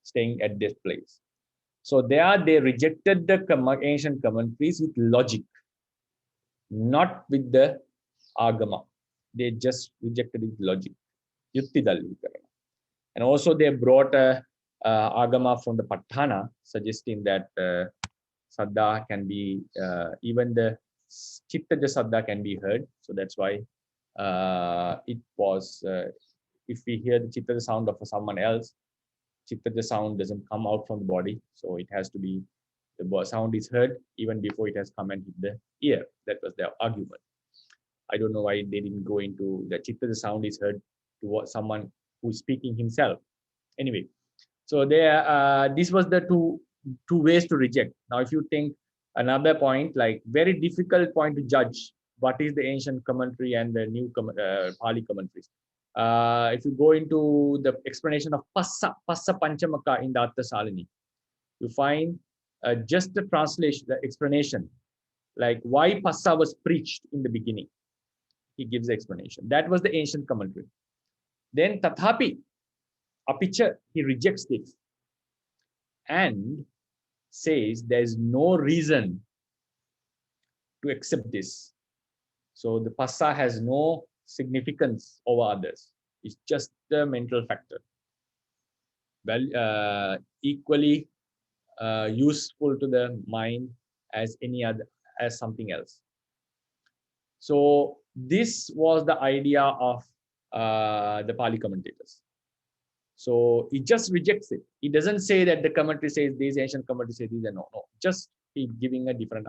staying at this place. So they rejected the ancient commentaries with logic, not with the agama. They just rejected it with logic. And also they brought a agama from the Patthana, suggesting that saddha can be, even the chittaja saddha can be heard. So that's why it was, if we hear the chittaja sound of someone else, chittaja sound doesn't come out from the body. So it has to be, the sound is heard even before it has come and hit the ear. That was their argument. I don't know why they didn't go into the chittaja sound is heard to someone who is speaking himself. Anyway, so this was the two ways to reject. Now, if you think another point, like very difficult point to judge what is the ancient commentary and the new Pāli commentaries. If you go into the explanation of Passa Panchamaka in the Arthasalini, you find just the translation, the explanation, like why Passa was preached in the beginning. He gives the explanation. That was the ancient commentary. Then Tathapi, Apicha, he rejects this and says there is no reason to accept this. So the Passa has no significance over others. It's just the mental factor. Well, equally useful to the mind as any other, as something else. So this was the idea of the Pāli commentators. So he just rejects it. He doesn't say that the commentary says these, ancient commentary says these, and no. Just he giving a different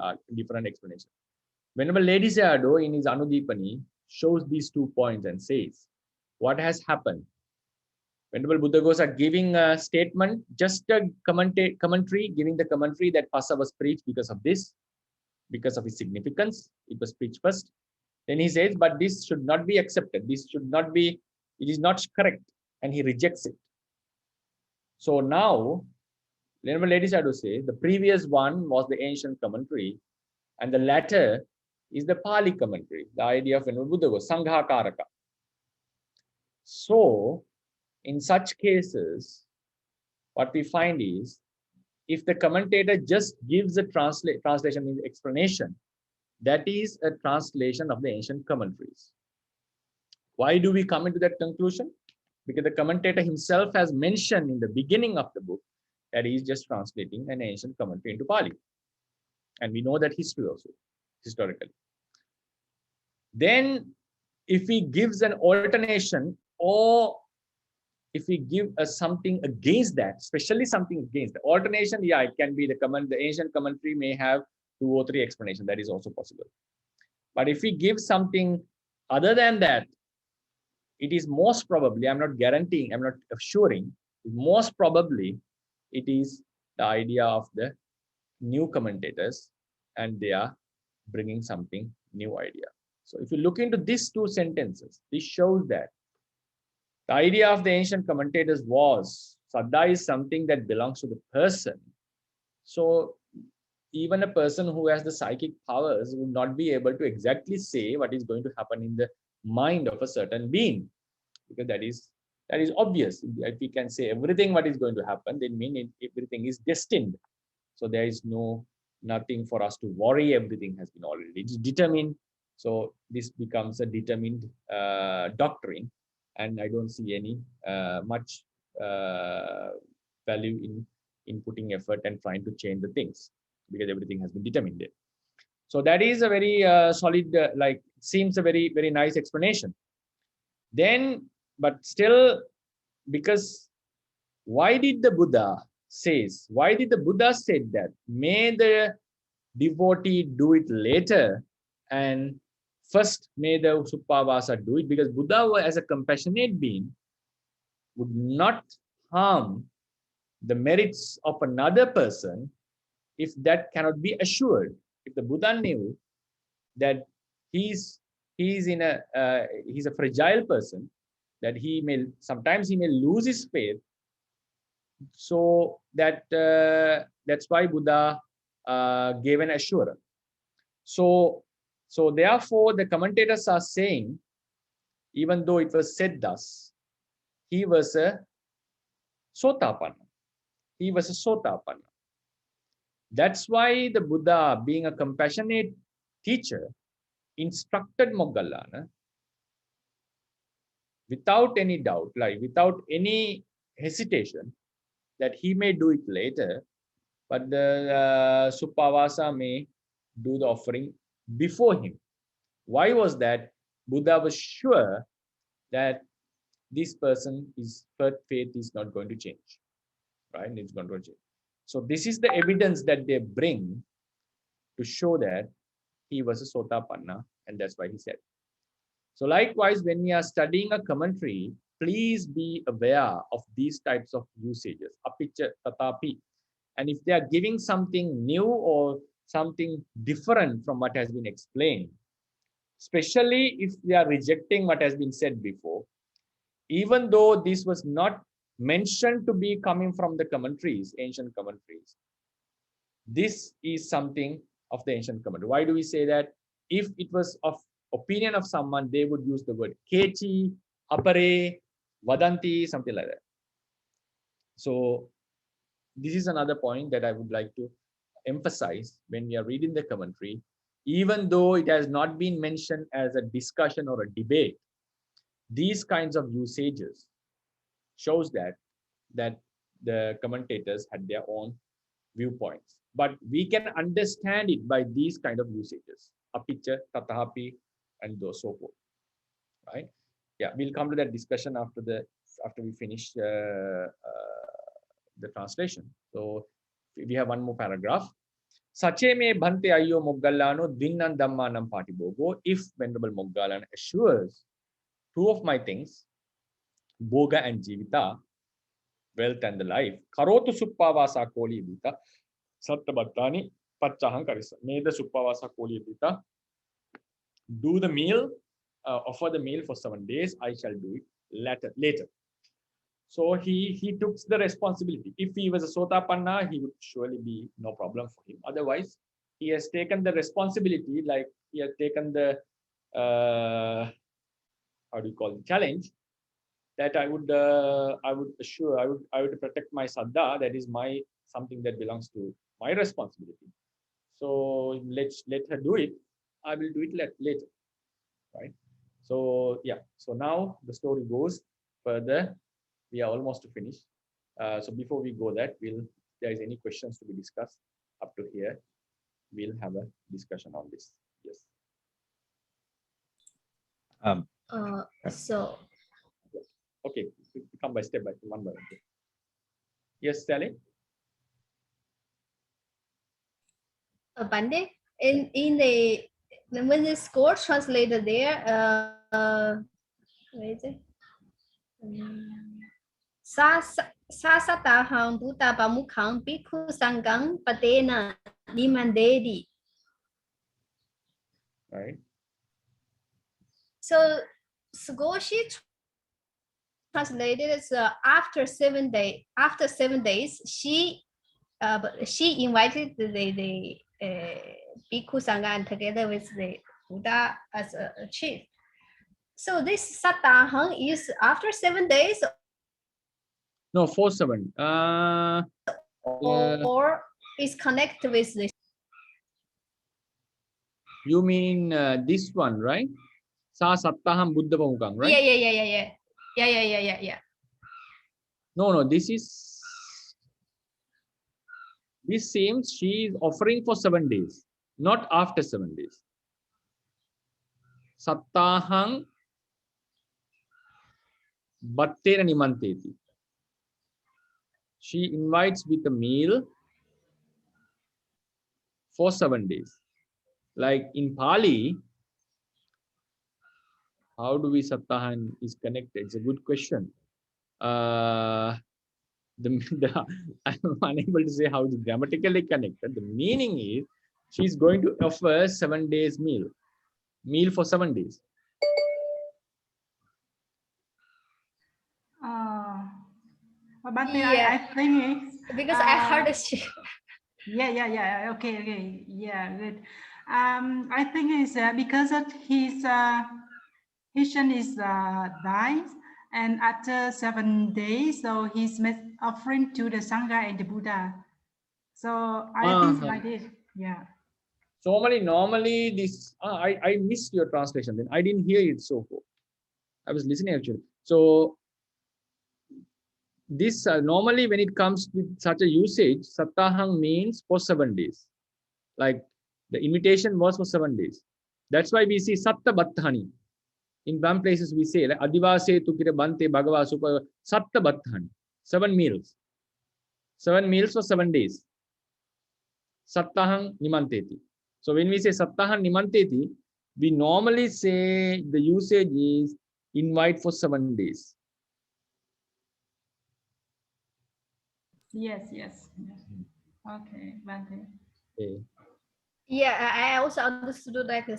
explanation. Whenever Lady Sayadaw in his Anudipani shows these 2 points and says, what has happened? Venerable Buddhaghosa giving a statement, just a commentary, giving the commentary that Passa was preached because of this, because of its significance. It was preached first. Then he says, but this should not be accepted. This should not be, it is not correct. And he rejects it. So now, Venerable Lady Sayadaw says, the previous one was the ancient commentary, and the latter is the Pāli commentary, the idea of Venerable Buddhaghosa, Sangha Karaka. So, in such cases, what we find is, if the commentator just gives a translation in the explanation, that is a translation of the ancient commentaries. Why do we come into that conclusion? Because the commentator himself has mentioned in the beginning of the book that he is just translating an ancient commentary into Pāli. And we know that history also, historically. Then, if he gives an alternation, or if we give something against that, especially something against the alternation, yeah, it can be the ancient commentary may have 2 or 3 explanations. That is also possible. But if we give something other than that, it is most probably, I'm not guaranteeing, I'm not assuring, most probably it is the idea of the new commentators, and they are bringing something new idea. So if you look into these 2 sentences, this shows that the idea of the ancient commentators was Saddha is something that belongs to the person. So even a person who has the psychic powers would not be able to exactly say what is going to happen in the mind of a certain being, because that is obvious. If we can say everything what is going to happen, then mean everything is destined. So there is nothing for us to worry. Everything has been already determined. So this becomes a determined doctrine, and I don't see any much value in putting effort and trying to change the things, because everything has been determined there. So that is a very solid, like seems a very, very nice explanation. Then, but still, because why did the Buddha say that may the devotee do it later and first may the Suppavāsa do it? Because Buddha, as a compassionate being, would not harm the merits of another person if that cannot be assured. If the Buddha knew that he's a fragile person, that sometimes he may lose his faith, so that's why Buddha gave an assurance. So therefore the commentators are saying, even though it was said thus, he was a Sotapanna. That's why the Buddha, being a compassionate teacher, instructed Moggallana without any doubt, like without any hesitation, that he may do it later, but the Suppavāsa may do the offering before him. Why was that? Buddha was sure that this person's faith is not going to change, right? It's not going to change. So this is the evidence that they bring to show that he was a Sotapanna, and that's why he said. So likewise, when we are studying a commentary, please be aware of these types of usages, apicca, tatapi. And if they are giving something new or something different from what has been explained, especially if they are rejecting what has been said before, even though this was not mentioned to be coming from the commentaries, ancient commentaries, this is something of the ancient commentary. Why do we say that? If it was of opinion of someone, they would use the word kechi, apare, vadanti, something like that. So this is another point that I would like to emphasize when we are reading the commentary. Even though it has not been mentioned as a discussion or a debate, these kinds of usages shows that the commentators had their own viewpoints. But we can understand it by these kind of usages, apicca, tatapi, and so forth, right? Yeah, we'll come to that discussion after we finish the translation. So we have one more paragraph. Sache me Bhante ayyo Moggallano dinnan dhammanam patibogo. If Venerable Moggallana assures two of my things, Boga and Jivita, wealth and the life, Karotu Suppavāsā Koli Vita, Sattabattani Pachaham Karisa. May the Suppavāsā Koli Vita do the meal, offer the meal for 7 days. I shall do it later. So he took the responsibility. If he was a Sotapanna, he would surely be no problem for him. Otherwise, he has taken the responsibility, like he has taken the challenge, that I would protect my saddha. That is something that belongs to my responsibility. So let her do it. I will do it later, right? So yeah. So now the story goes further. We are almost to finish. So before we go that, if there is any questions to be discussed up to here, we'll have a discussion on this. Yes. So okay, come by step by one by one. Yes, Sally. Bhante, in the when the score translated there, where is it? Sasataham Buddha Pamukham Bhikkhu Sangham Patena Nimandedi. Right. So Sugoshi translated as after 7 days, she invited the Bhikkhu Sangha together with the Buddha as a chief. So this Sattahang is after 7 days No, 4-7. or is connected with this? You mean this one, right? Sa Sattaham Buddha Pamukam, right? Yeah. No, this seems she is offering for 7 days, not after 7 days. Sattahang Bhattena Nimanteti. She invites with a meal for 7 days. Like in Pāḷi, how do we Sattahan is connected? It's a good question. I'm unable to say how it's grammatically connected. The meaning is she's going to offer 7 days meal for 7 days. Bhante, Yeah. I think it's Because I heard she. Yeah. Okay. Yeah, good. I think it's because of his son is died, and after 7 days, so he's made offering to the Sangha and the Buddha. So I think like this. Yeah. So normally this I missed your translation. Then I didn't hear it so far. I was listening actually. So this normally when it comes with such a usage, Sattahang means for 7 days. Like the invitation was for 7 days. That's why we see Satta Bhatthani. In some places we say like Adivase Tukira Bhante Bhagava Suppavāsāsuttaṃ Satta Bhatthani. 7 meals. 7 meals for 7 days. Sattahang Nimanteti. So when we say Sattahang Nimanteti, we normally say the usage is invite for 7 days. Yes. Okay, Bhante. Okay. Yeah, I also understood like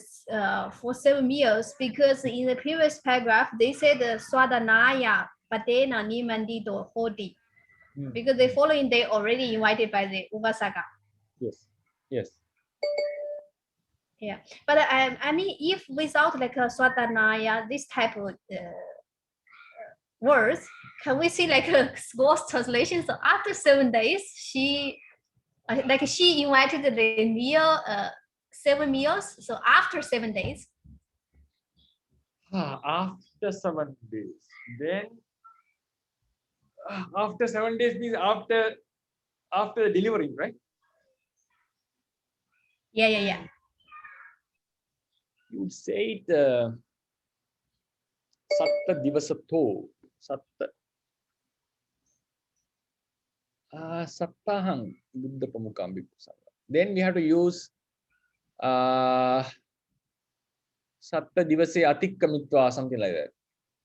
for 7 meals because in the previous paragraph they said Swadanaya Patena Nimandito Hoti because the following day already invited by the Upasaka. Yes. Yeah, but I mean, if without like a Swadanaya, this type of words, can we see like a school's translation? So after 7 days, she invited the meal, 7 meals. So after 7 days. After 7 days, then after 7 days means after the delivery, right? Yeah. You would say it Satta Divasato. Satta Sattahang Buddha Pamukam Bhikkhu Sangha. Then we have to use Satta Divase Atikkamitva, something like that.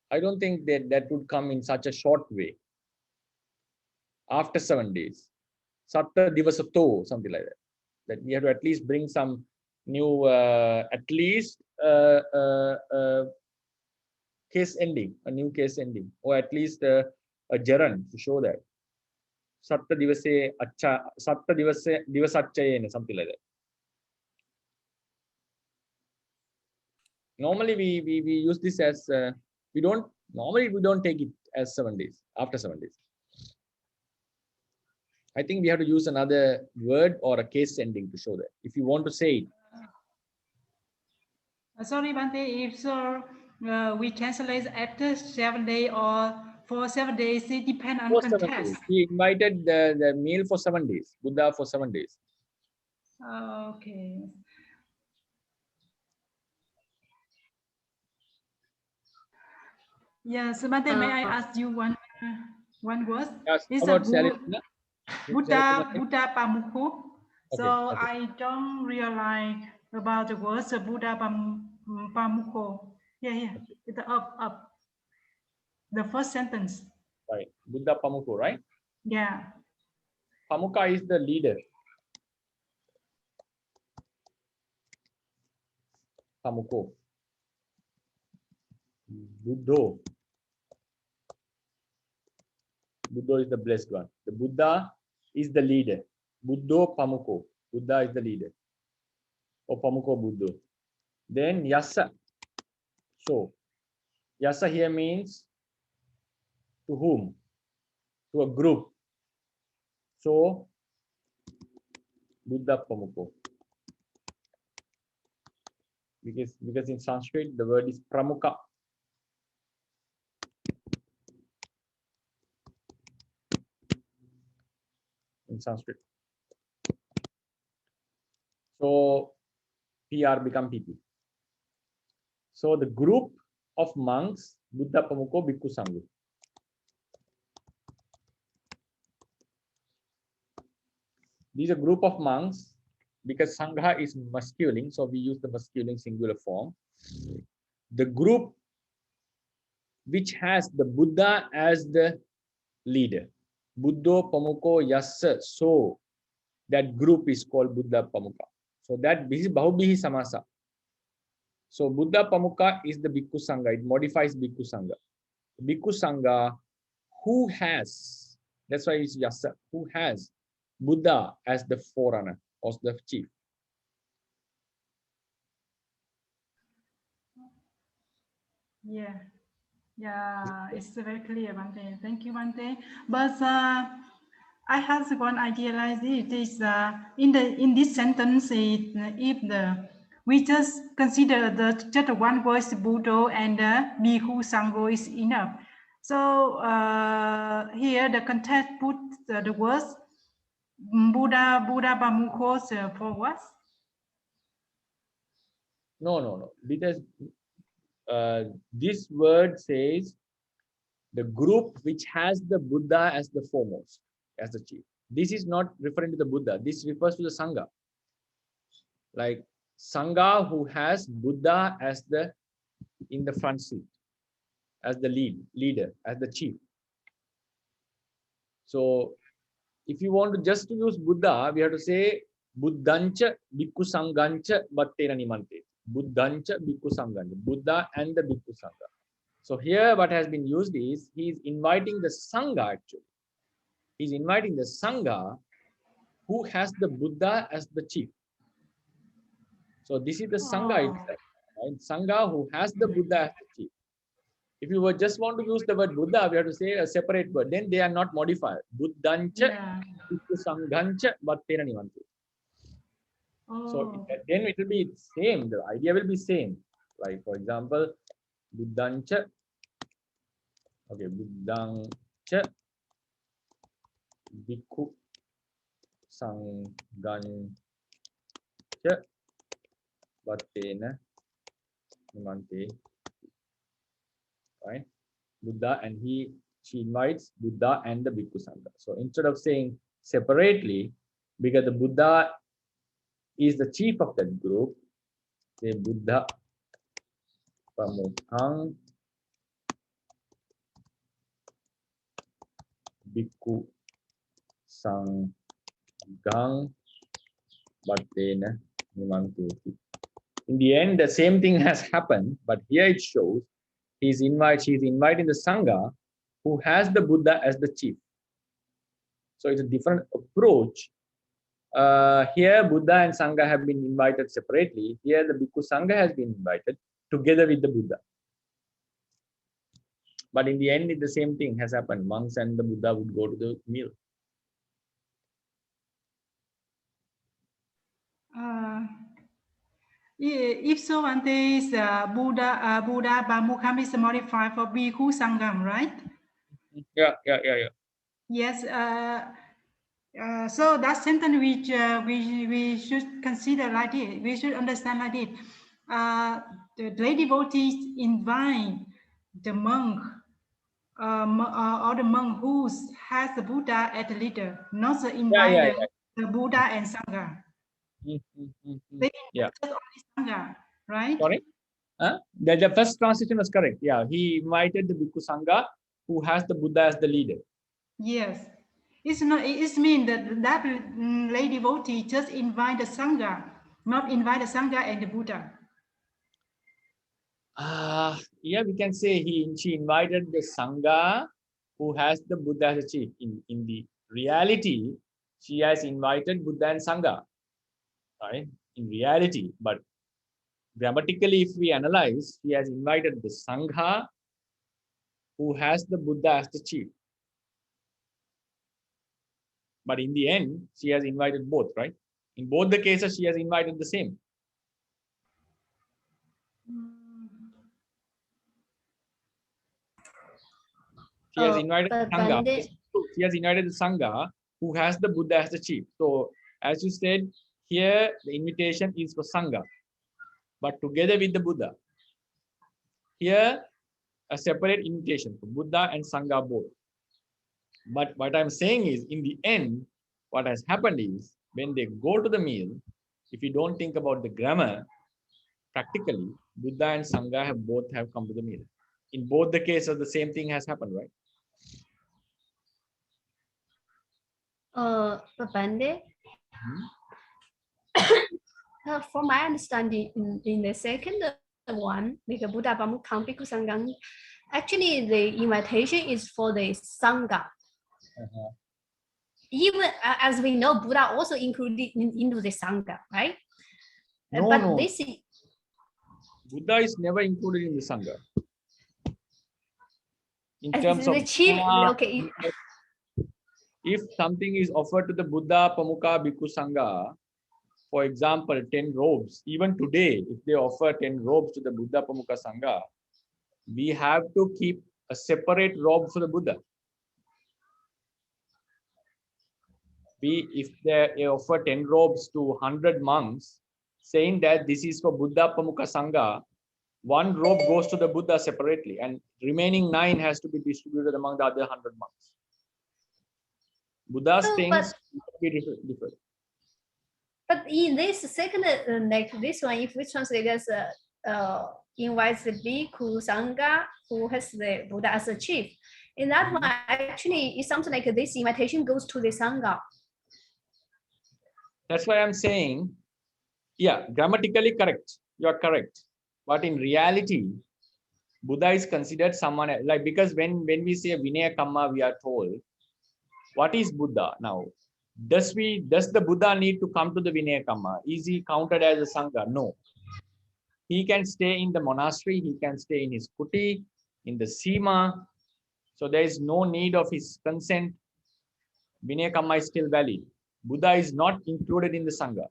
I don't think that would come in such a short way. After 7 days. Satta Divasato, something like that. That we have to at least bring some new, at least case ending, a new case ending, or at least a gerund to show that. Satta Divase Acha, Satta Divasachayena, something like that. Normally we use this as we don't take it as 7 days, after 7 days. I think we have to use another word or a case ending to show that. If you want to say it. Sorry, Bhante, if so, we translate after 7 days or for 7 days, it depends on context. He invited the meal for 7 days, Buddha for 7 days. Okay. Yeah, so Bhante, may I ask you one word? Yes, It's about Buddha Pamukho. So okay. I don't realize about the words Buddha Pamukho. Yeah. It's up. The first sentence. Right. Buddha Pamukho, right? Yeah. Pamukha is the leader. Pamukho. Buddho is the blessed one. The Buddha is the leader. Buddho Pamukho. Buddha is the leader. Or Pamukho Buddho. Then Yasa. So Yasa here means to whom? To a group. So, Buddha Pamukho. Because in Sanskrit the word is Pramukha. In Sanskrit. So PR become PP. So the group of monks, Buddha Pamukho Bhikkhu Sangha. These are a group of monks, because Sangha is masculine, so we use the masculine singular form. The group which has the Buddha as the leader. Buddho Pamukho Yassa, so that group is called Buddha Pamukha. So that this is Bahubihi Samasa. So Buddha Pamukha is the Bhikkhu Sangha. It modifies Bhikkhu Sangha. Bhikkhu Sangha who has, that's why it's Yassa, who has Buddha as the forerunner or the chief. Yeah. Yeah, it's very clear, Bhante. Thank you, Bhante. But I have one idea like this. In this sentence, we just consider just one voice Buddha and Bhikkhu Sangha is enough. So here the context put the words Buddha Pamukho for what? No. Because this word says the group which has the Buddha as the foremost, as the chief. This is not referring to the Buddha. This refers to the Sangha. Like Sangha who has Buddha as the in the front seat, as the leader, as the chief. So if you want to just to use Buddha, we have to say Buddhancha Bhikkhu Sanghancha Bhattena Nimante. Buddhancha Bhikkhu Sanghancha. Buddha and the Bhikkhu Sangha. So here what has been used is he is inviting the Sangha actually. He's inviting the Sangha who has the Buddha as the chief. So this is the Sangha itself. Right? Sangha who has the Buddha as the chief. If you were just want to use the word Buddha, we have to say a separate word. Then they are not modified. Buddhancha Bhikkhu Sanghancha Bhattena Nimante. So then it will be same. The idea will be same. Like for example, Buddhancha. Okay, Buddhancha Bhikkhu Sanghancha Bhattena Nimante. Right? Buddha and she invites Buddha and the Bhikkhu Sangha. So instead of saying separately, because the Buddha is the chief of that group, say Buddha Pamukhang Bhikkhu Sanghang Bhattena Nimanteti. In the end, the same thing has happened, but here it shows she's inviting the Sangha who has the Buddha as the chief. So it's a different approach. Here, Buddha and Sangha have been invited separately. Here, the Bhikkhu Sangha has been invited together with the Buddha. But in the end, the same thing has happened. Monks and the Buddha would go to the meal. If so, Bhante, is Buddha Pamukha is modified for Bhikkhu Sangam, right? Yeah. Yes. So that sentence which we should consider like this. We should understand like this. The lay devotees invite the monk or the monk who has the Buddha as the leader, not the invite the Buddha and Sangha. They invite only Sangha, right? Sorry? The first translation was correct. Yeah, he invited the Bhikkhu Sangha who has the Buddha as the leader. Yes. It's not. It means that lay devotee just invite the Sangha, not invite the Sangha and the Buddha. Yeah, we can say she invited the Sangha who has the Buddha as a chief. In the reality, she has invited Buddha and Sangha, right? In reality, but grammatically, if we analyze, she has invited the Sangha who has the Buddha as the chief. But in the end, she has invited both, right? In both the cases, she has invited the same. She has invited the Sangha. She has invited the Sangha who has the Buddha as the chief. So, as you said, here the invitation is for Sangha, but together with the Buddha. Here, a separate invitation for Buddha and Sangha both. But what I'm saying is, in the end, what has happened is, when they go to the meal, if you don't think about the grammar, practically, Buddha and Sangha have both come to the meal. In both the cases, the same thing has happened, right? Bhante, from my understanding, in the second one, with the Buddha Pamukkhang Bhikkhu Sangham, actually the invitation is for the Sangha. Even as we know, Buddha also included into the Sangha, right? No. This is... Buddha is never included in the Sangha. In terms of... okay. If something is offered to the Buddha Pamukha Bhikkhu Sangha, for example, 10 robes, even today, if they offer 10 robes to the Buddha Pamukha Sangha, we have to keep a separate robe for the Buddha. If they offer 10 robes to 100 monks, saying that this is for Buddha Pamukha Sangha, one robe goes to the Buddha separately, and remaining 9 has to be distributed among the other 100 monks. Buddha's things be different. But in this second, like this one, if we translate as invites the Bhikkhu Sangha who has the Buddha as a chief, in that one, actually, it sounds like this invitation goes to the Sangha. That's why I'm saying, yeah, grammatically correct. You are correct. But in reality, Buddha is considered someone else. Like, because when we say Vinaya Kamma, we are told, what is Buddha now? Does the Buddha need to come to the Vinaya Kamma? Is he counted as a Sangha? No. He can stay in the monastery, he can stay in his kuti, in the Sima. So there is no need of his consent. Vinaya Kamma is still valid. Buddha is not included in the Sangha.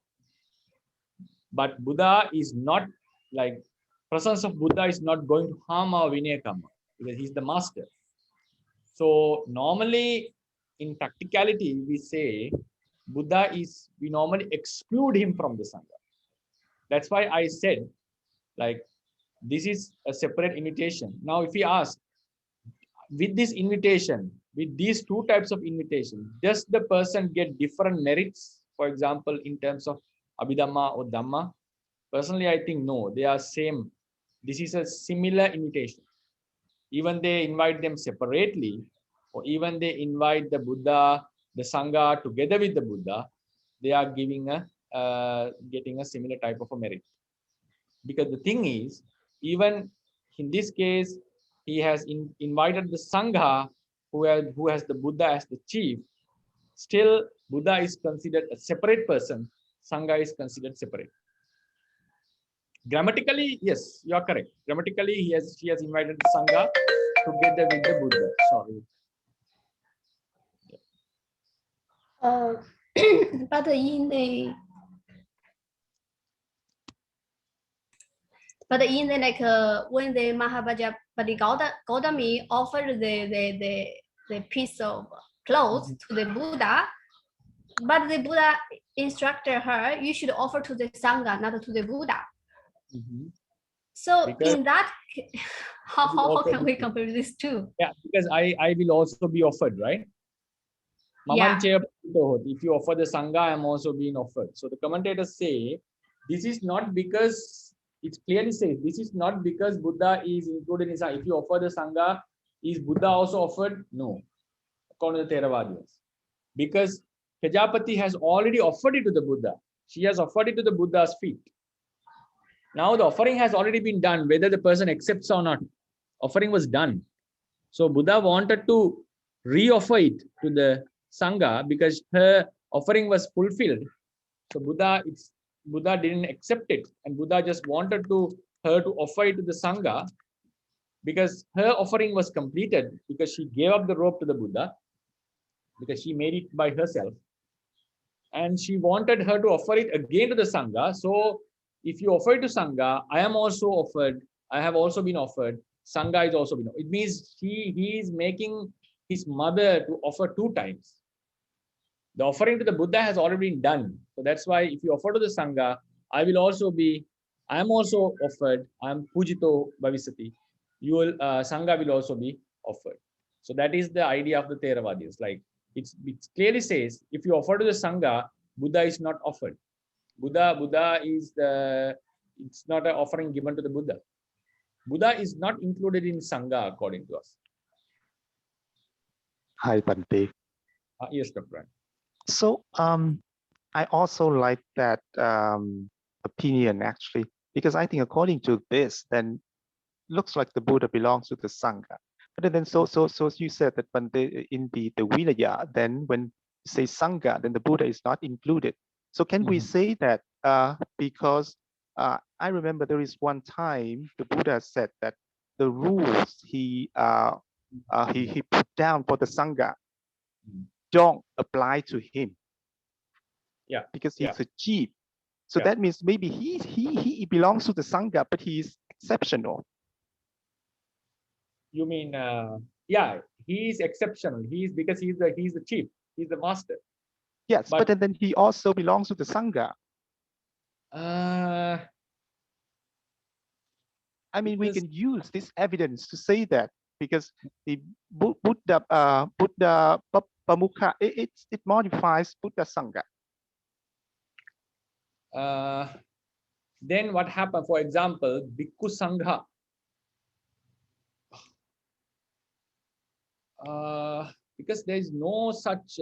But Buddha is not, like, presence of Buddha is not going to harm our Vinaya Kamma because he's the master. So normally, in practicality, we say Buddha we normally exclude him from the Sangha. That's why I said, like, this is a separate invitation. Now, if we ask, with this invitation, with these two types of invitation, does the person get different merits? For example, in terms of Abhidhamma or Dhamma? Personally, I think no, they are same. This is a similar invitation. Even they invite them separately, or even they invite the Buddha, the Sangha together with the Buddha, they are getting a similar type of a merit. Because the thing is, even in this case, he has invited the Sangha who has the Buddha as the chief. Still, Buddha is considered a separate person. Sangha is considered separate. Grammatically, yes, you are correct. Grammatically, she has invited the Sangha together with the Buddha. Sorry. But in the like when the Mahabhajapati Gautami offered the piece of clothes to the Buddha, but the Buddha instructed her, you should offer to the Sangha, not to the Buddha. So because in that, how can we compare these two? Yeah, because I will also be offered, right? Yeah. If you offer the Sangha, I am also being offered. So the commentators say, this is not because, it clearly says, this is not because Buddha is included in Sangha. If you offer the Sangha, is Buddha also offered? No, according to the Theravadiyas. Because Prajapati has already offered it to the Buddha. She has offered it to the Buddha's feet. Now the offering has already been done, whether the person accepts or not. Offering was done. So Buddha wanted to re-offer it to the Sangha because her offering was fulfilled. So Buddha didn't accept it, and Buddha just wanted her to offer it to the Sangha. because her offering was completed because she gave up the robe to the Buddha, because she made it by herself. And she wanted her to offer it again to the Sangha. So if you offer it to Sangha, I am also offered, I have also been offered, Sangha is also been offered. It means he is making his mother to offer 2 times. The offering to the Buddha has already been done. So that's why if you offer to the Sangha, I am also offered, I am Pujito Bhavisati. You will, Sangha will also be offered. So that is the idea of the Theravadis. Like it clearly says, if you offer to the Sangha, Buddha is not offered. Buddha is it's not an offering given to the Buddha. Buddha is not included in Sangha according to us. Hi, Bhante. Yes, Dr. So I also like that opinion actually, because I think according to this, then looks like the Buddha belongs to the Sangha. But then so you said that when in the Vinaya, then when you say Sangha, then the Buddha is not included. So can we say that because I remember there is one time the Buddha said that the rules he put down for the Sangha don't apply to him. Yeah. Because he's a chief. So that means maybe he belongs to the Sangha, but he is exceptional. You mean, yeah, he is exceptional. Because he's the chief, he's the master. Yes, but then he also belongs to the Sangha. I mean, we can use this evidence to say that because the Buddha Pamukha, it modifies Buddha Sangha. Then what happened? For example, Bhikkhu Sangha. Because there is no such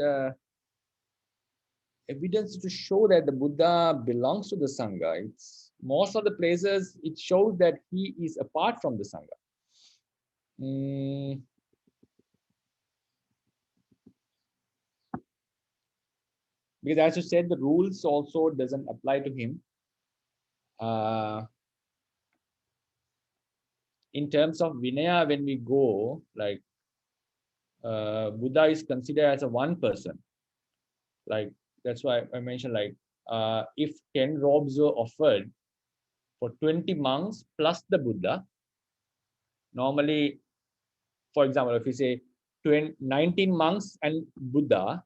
evidence to show that the Buddha belongs to the Sangha. It's most of the places it shows that he is apart from the Sangha. Because as you said, the rules also doesn't apply to him. In terms of Vinaya, when we go, like Buddha is considered as a one person. Like that's why I mentioned, like if 10 robes were offered for 20 monks plus the Buddha, normally, for example, if you say 19 monks and Buddha,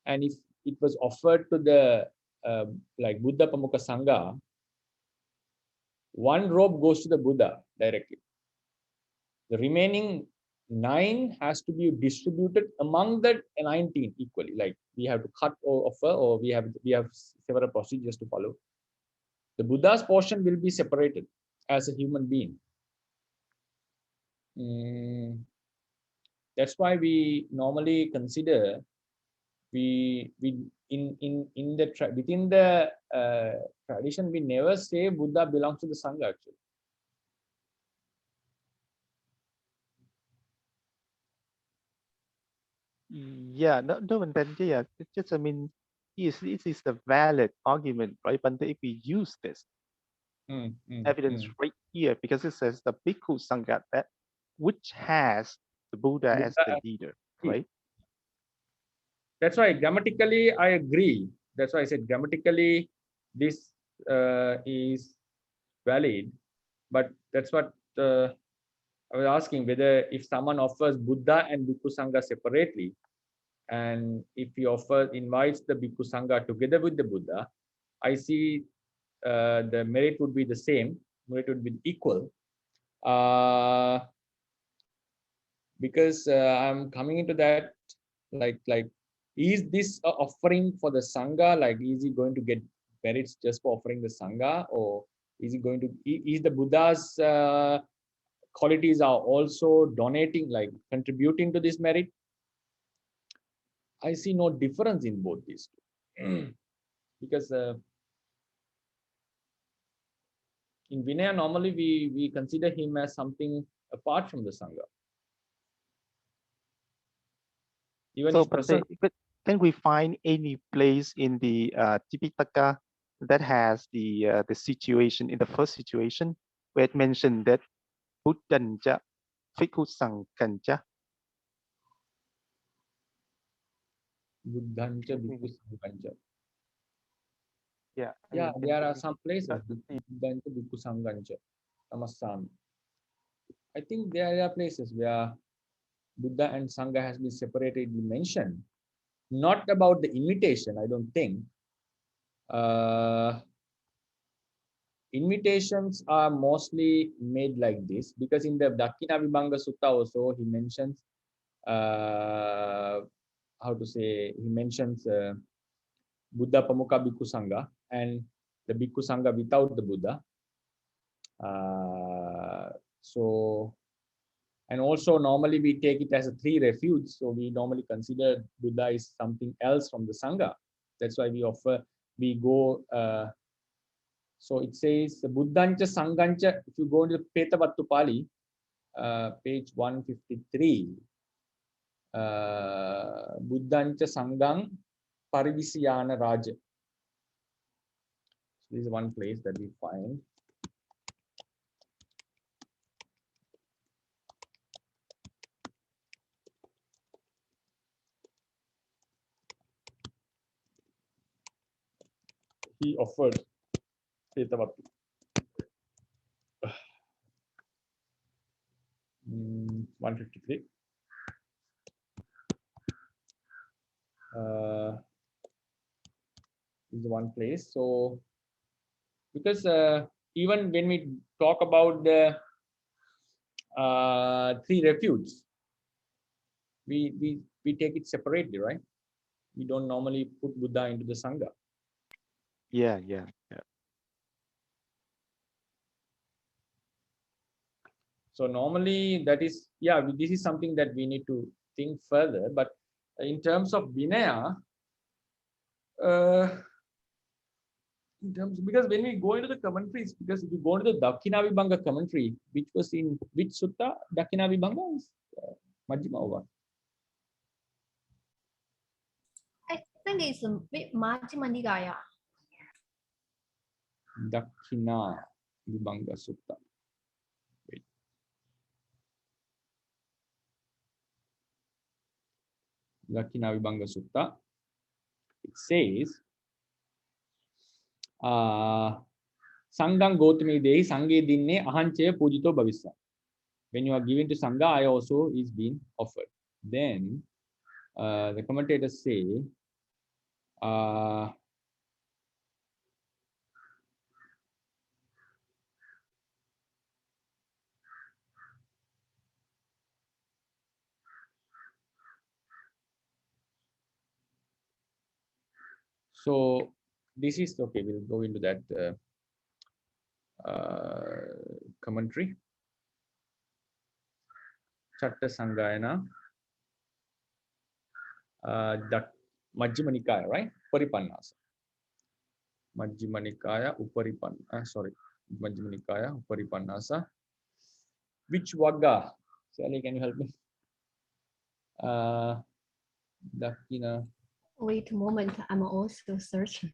and if it was offered to the like Buddha Pamukha Sangha, 1 robe goes to the Buddha directly. The remaining 9 has to be distributed among the 19 equally. Like we have to cut or offer, or we have several procedures to follow. The Buddha's portion will be separated as a human being. That's why we normally consider within the tradition we never say Buddha belongs to the Sangha actually. Yeah, no, and then it's just, I mean, this is the valid argument, right? But if we use this evidence right here, because it says the Bhikkhu Sangha, that which has the Buddha as the leader, right? That's why grammatically I agree. That's why I said grammatically this is valid, but that's what I was asking, whether if someone offers Buddha and Bhikkhu Sangha separately, and if he invites the Bhikkhu Sangha together with the Buddha, I see the merit would be the same, merit would be equal. Because I'm coming into that, like is this offering for the Sangha? Like, is he going to get merits just for offering the Sangha, or is he going to? Is the Buddha's qualities are also donating, like contributing to this merit? I see no difference in both these two. Because in Vinaya, normally we consider him as something apart from the Sangha. Even so, but can we find any place in the Tipitaka that has the situation in the first situation where it mentioned that Buddhanja, Bhikkhu Sanghaja. Buddhancha, Bhikkhu Sanghancha. Yeah. Yeah, there are some places. Buddhancha, Bhikkhu Sanghancha. Namassami. I think there are places where Buddha and Sangha has been separately mentioned. Not about the imitation, I don't think. Invitations are mostly made like this because in the Dakkina Vibhanga Sutta also he mentions how to say, he mentions Buddha Pamukha Bhikkhu Sangha and the Bhikkhu Sangha without the Buddha. So, and also normally we take it as a three refuge. So we normally consider Buddha is something else from the Sangha. That's why we go. So it says Buddhancha Sanghancha. If you go into the Petavattu Pāḷi, page 153, Buddhancha Sanghang Parivisayana Raja. So this is one place that we find. He offered Petavattu. 153. This is one place. So, because even when we talk about the three refuges, we take it separately, right? We don't normally put Buddha into the Sangha. Yeah. So normally that is, yeah, this is something that we need to think further. But in terms of Vinaya, because when we go into the commentaries, because if you go into the Dakkina Vibhanga commentary, which was in which sutta, Dakkina Vibhanga is Majjhima or what? I think it's Majjhima Nikaya. Dakkina Vibhanga Sutta. Wait. Dakkina Vibhanga Sutta. It says, Sanghang Gotami Dehi Sanghe Dinne Ahanche Pujito Bhavissa. When you are given to Sangha, I also is being offered. Then the commentators say, so this is okay. We'll go into that commentary. Chatta Sanghayana, Majjhima Nikaya, right? Paripannasa. Majjhima Nikaya, sorry, Majjhima Nikaya, Uparipannasa. Which Vagga? Sally, can you help me? Dakkina. Wait a moment, I'm also searching.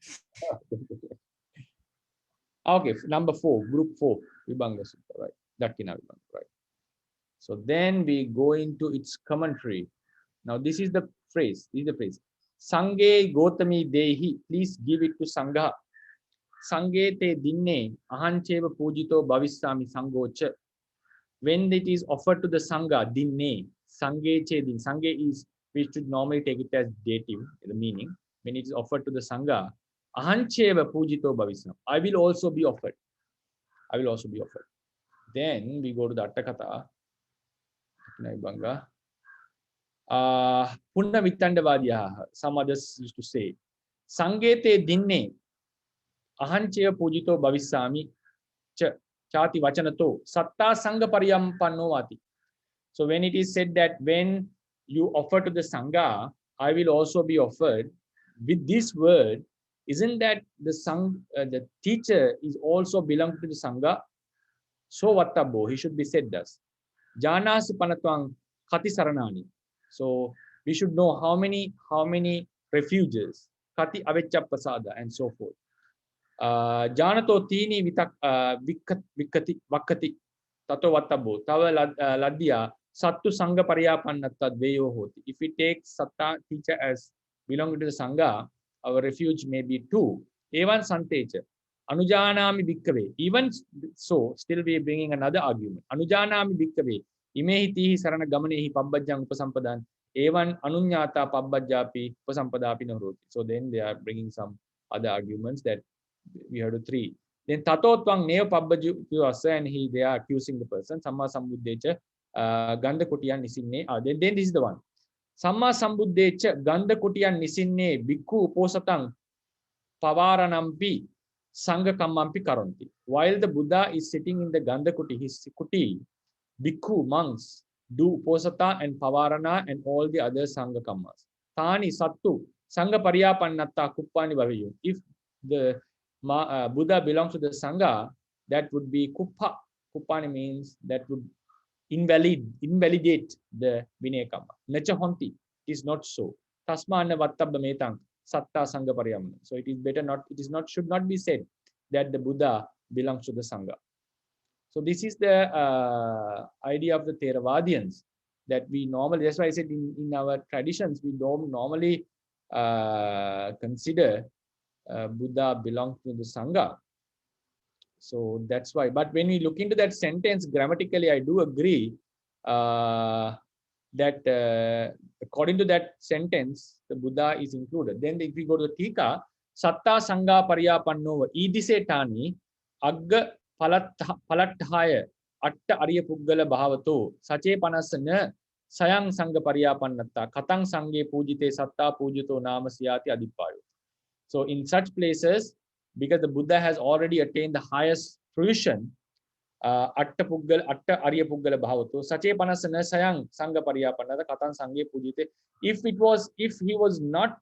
Okay, number 4, group 4, Vibhanga Sutta, right? Dakkina Vibhanga, right? So then we go into its commentary. Now this is the phrase. This is the phrase. Sanghe Gotami Dehi. Please give it to Sangha. Sanghe te dinne ahancheva pujito bhavissami sangocha. When it is offered to the Sangha, dinne, Sanghe che din. Sanghe is, we should normally take it as dative, the meaning. When it is offered to the Sangha, ahancheva pujito bhavissam. I will also be offered. I will also be offered. Then we go to the Attakatha. Punna Vitandavadyaha. Some others used to say, Sangete dinne ahancheva pujito bhavissami chati vachanato satta sangha pariyampanno vati. So when it is said that when you offer to the Sangha, I will also be offered, with this word, isn't that the teacher is also belong to the Sangha? So vattabbo, he should be said thus. Janasi panatwang kati saranani. So we should know how many refuges, kati aveccha pasada, and so forth. Janato tini vakati. tato vattabbo tava laddiya sattu sangha pariyapannattad veyo hoti. If we take satta teacher as belonging to the sangha, our refuge may be 2. Evan santecha anujanami bhikkave. Even so, still we are bringing another argument. Anujanami bhikkave imehi tihi sarana gamanehi pabbajjang upasampadan evan anunyata pabbajjapi upasampadapi nahroti. So then they are bringing some other arguments that we have to 3. Then tato tvang neo pabbaju asa, and they are accusing the person. Samma sambuddhecha ganda kotiyan nisinne. Then this is the one. Samma sambuddhecha ganda kotiyan nisinne bhikkhu uposatang pavaranampi sangha kammampi karonti. While the Buddha is sitting in the ganda kuti, his kuti, bhikkhu monks do uposata and pavarana and all the other sangha kammas. Tani sattu sangha pariyapannatta kuppani bhaveyu. If the Buddha belongs to the sangha, that would be kuppa. Kuppani means that would invalidate the vinaya kamma. Nacha honti, it is not so. Tasmana vattabba metang satta sangha pariyamana. So it is better not, should not be said that the Buddha belongs to the sangha. So this is the idea of the Theravadians that we normally, that's why I said in our traditions, we don't normally consider Buddha belongs to the sangha. So that's why. But when we look into that sentence grammatically, I do agree that according to that sentence, the Buddha is included. Then if we go to the Tika, Satta Sangha Pariyapannova Idise Tani Agga Palathaya Atta Arya Puggala Bhavato Sache Panasana Sayang Sangha Pariyapannatta Katang Sanghe Pujite Satta Pujito Namasyati Adipayo. So in such places, because the Buddha has already attained the highest fruition, Atta Arya Puggala Bhavato, Sache Panasana Sayang Sangha Pariyapannata Katang Sanghe Pujite. If he was not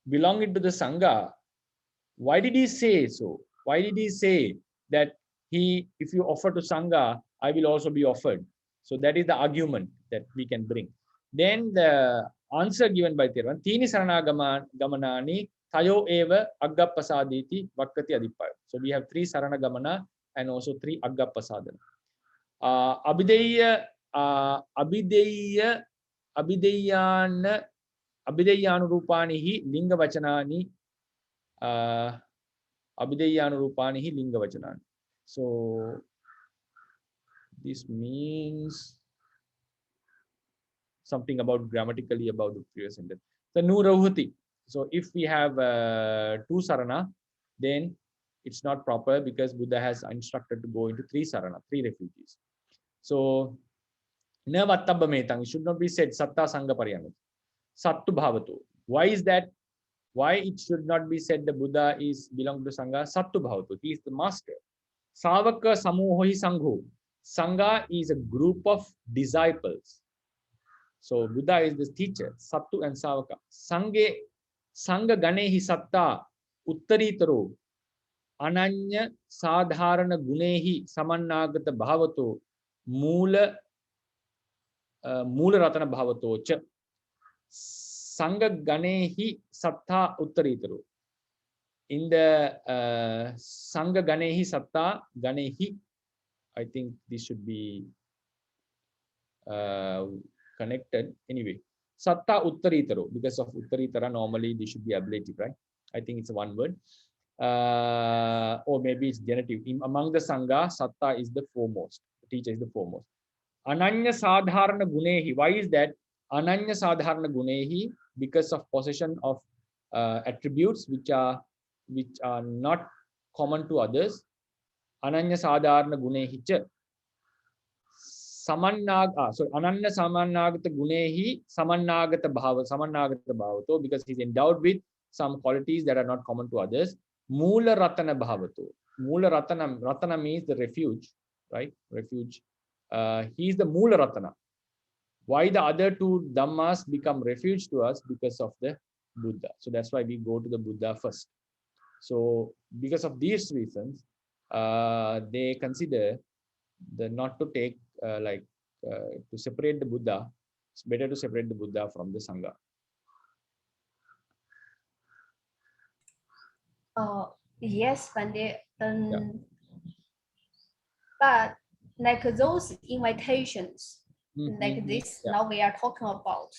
belonging to the Sangha, why did he say so? Why did he say that if you offer to Sangha, I will also be offered? So that is the argument that we can bring. Then the answer given by Theravada, Tini Sarana Gamanani Tayo eva Aggapasaditi Vakkati Adipayo. So we have 3 Sarana Gamana and also 3 Aggapasadana. Abhideyanurupanihi Linga Vachanani. Abhideyanurupanihi Linga Vachanani. So this means something about grammatically about the previous sentence. The Nurauhati. So if we have 2 sarana, then it's not proper because Buddha has instructed to go into 3 sarana, 3 refugees. So na vattabba metang, it should not be said satta sangha pariyamata. Sattu bhavato. Why is that? Why it should not be said the Buddha belongs to sangha? Sattu bhavato. He is the master. Savaka samuhohi sangho. Sangha is a group of disciples. So Buddha is the teacher, Sattu and Savaka. Sangha ganehi satta uttaritaro ananya sadharana gunehi samannagata bhavato moola ratana bhavato cha. Sangha ganehi satta uttaritaro. In the Sangha ganehi satta ganehi, I think this should be connected anyway. Satta uttaritaro, because of uttaritara normally this should be ablative, right? I think it's one word. Or maybe it's genitive. Among the Sangha, Satta is the foremost. The teacher is the foremost. Ananya sadharana gunehi. Why is that? Ananya sadharana gunehi, because of possession of attributes which are not common to others. Ananya sadharana gunehi cha. So Ananya samannagata gunehi samannagata bhavato, because he's endowed with some qualities that are not common to others. Moola ratana bhavato. Moola ratana means the refuge, right? Refuge. He is the Moola ratana. Why the other 2 dhammas become refuge to us? Because of the Buddha. So that's why we go to the Buddha first. So because of these reasons, they consider not to take to separate the Buddha. It's better to separate the Buddha from the Sangha. Yes, Bhante. Yeah. But like those invitations, like this, now we are talking about,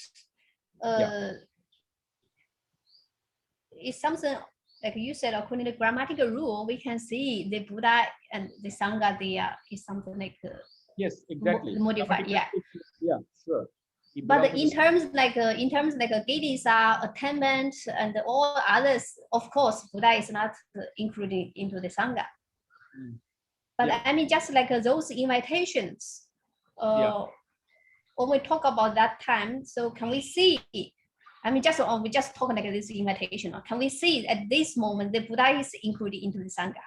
it's something like you said, according to grammatical rule, we can see the Buddha and the Sangha there is something like yes, exactly, modified, yeah, sure. But in terms like Gedisa, attainment, and all others, of course, Buddha is not included into the Sangha. But I mean, just like those invitations, when we talk about that time, so can we see? I mean, we just talk like this invitation. Can we see at this moment the Buddha is included into the Sangha?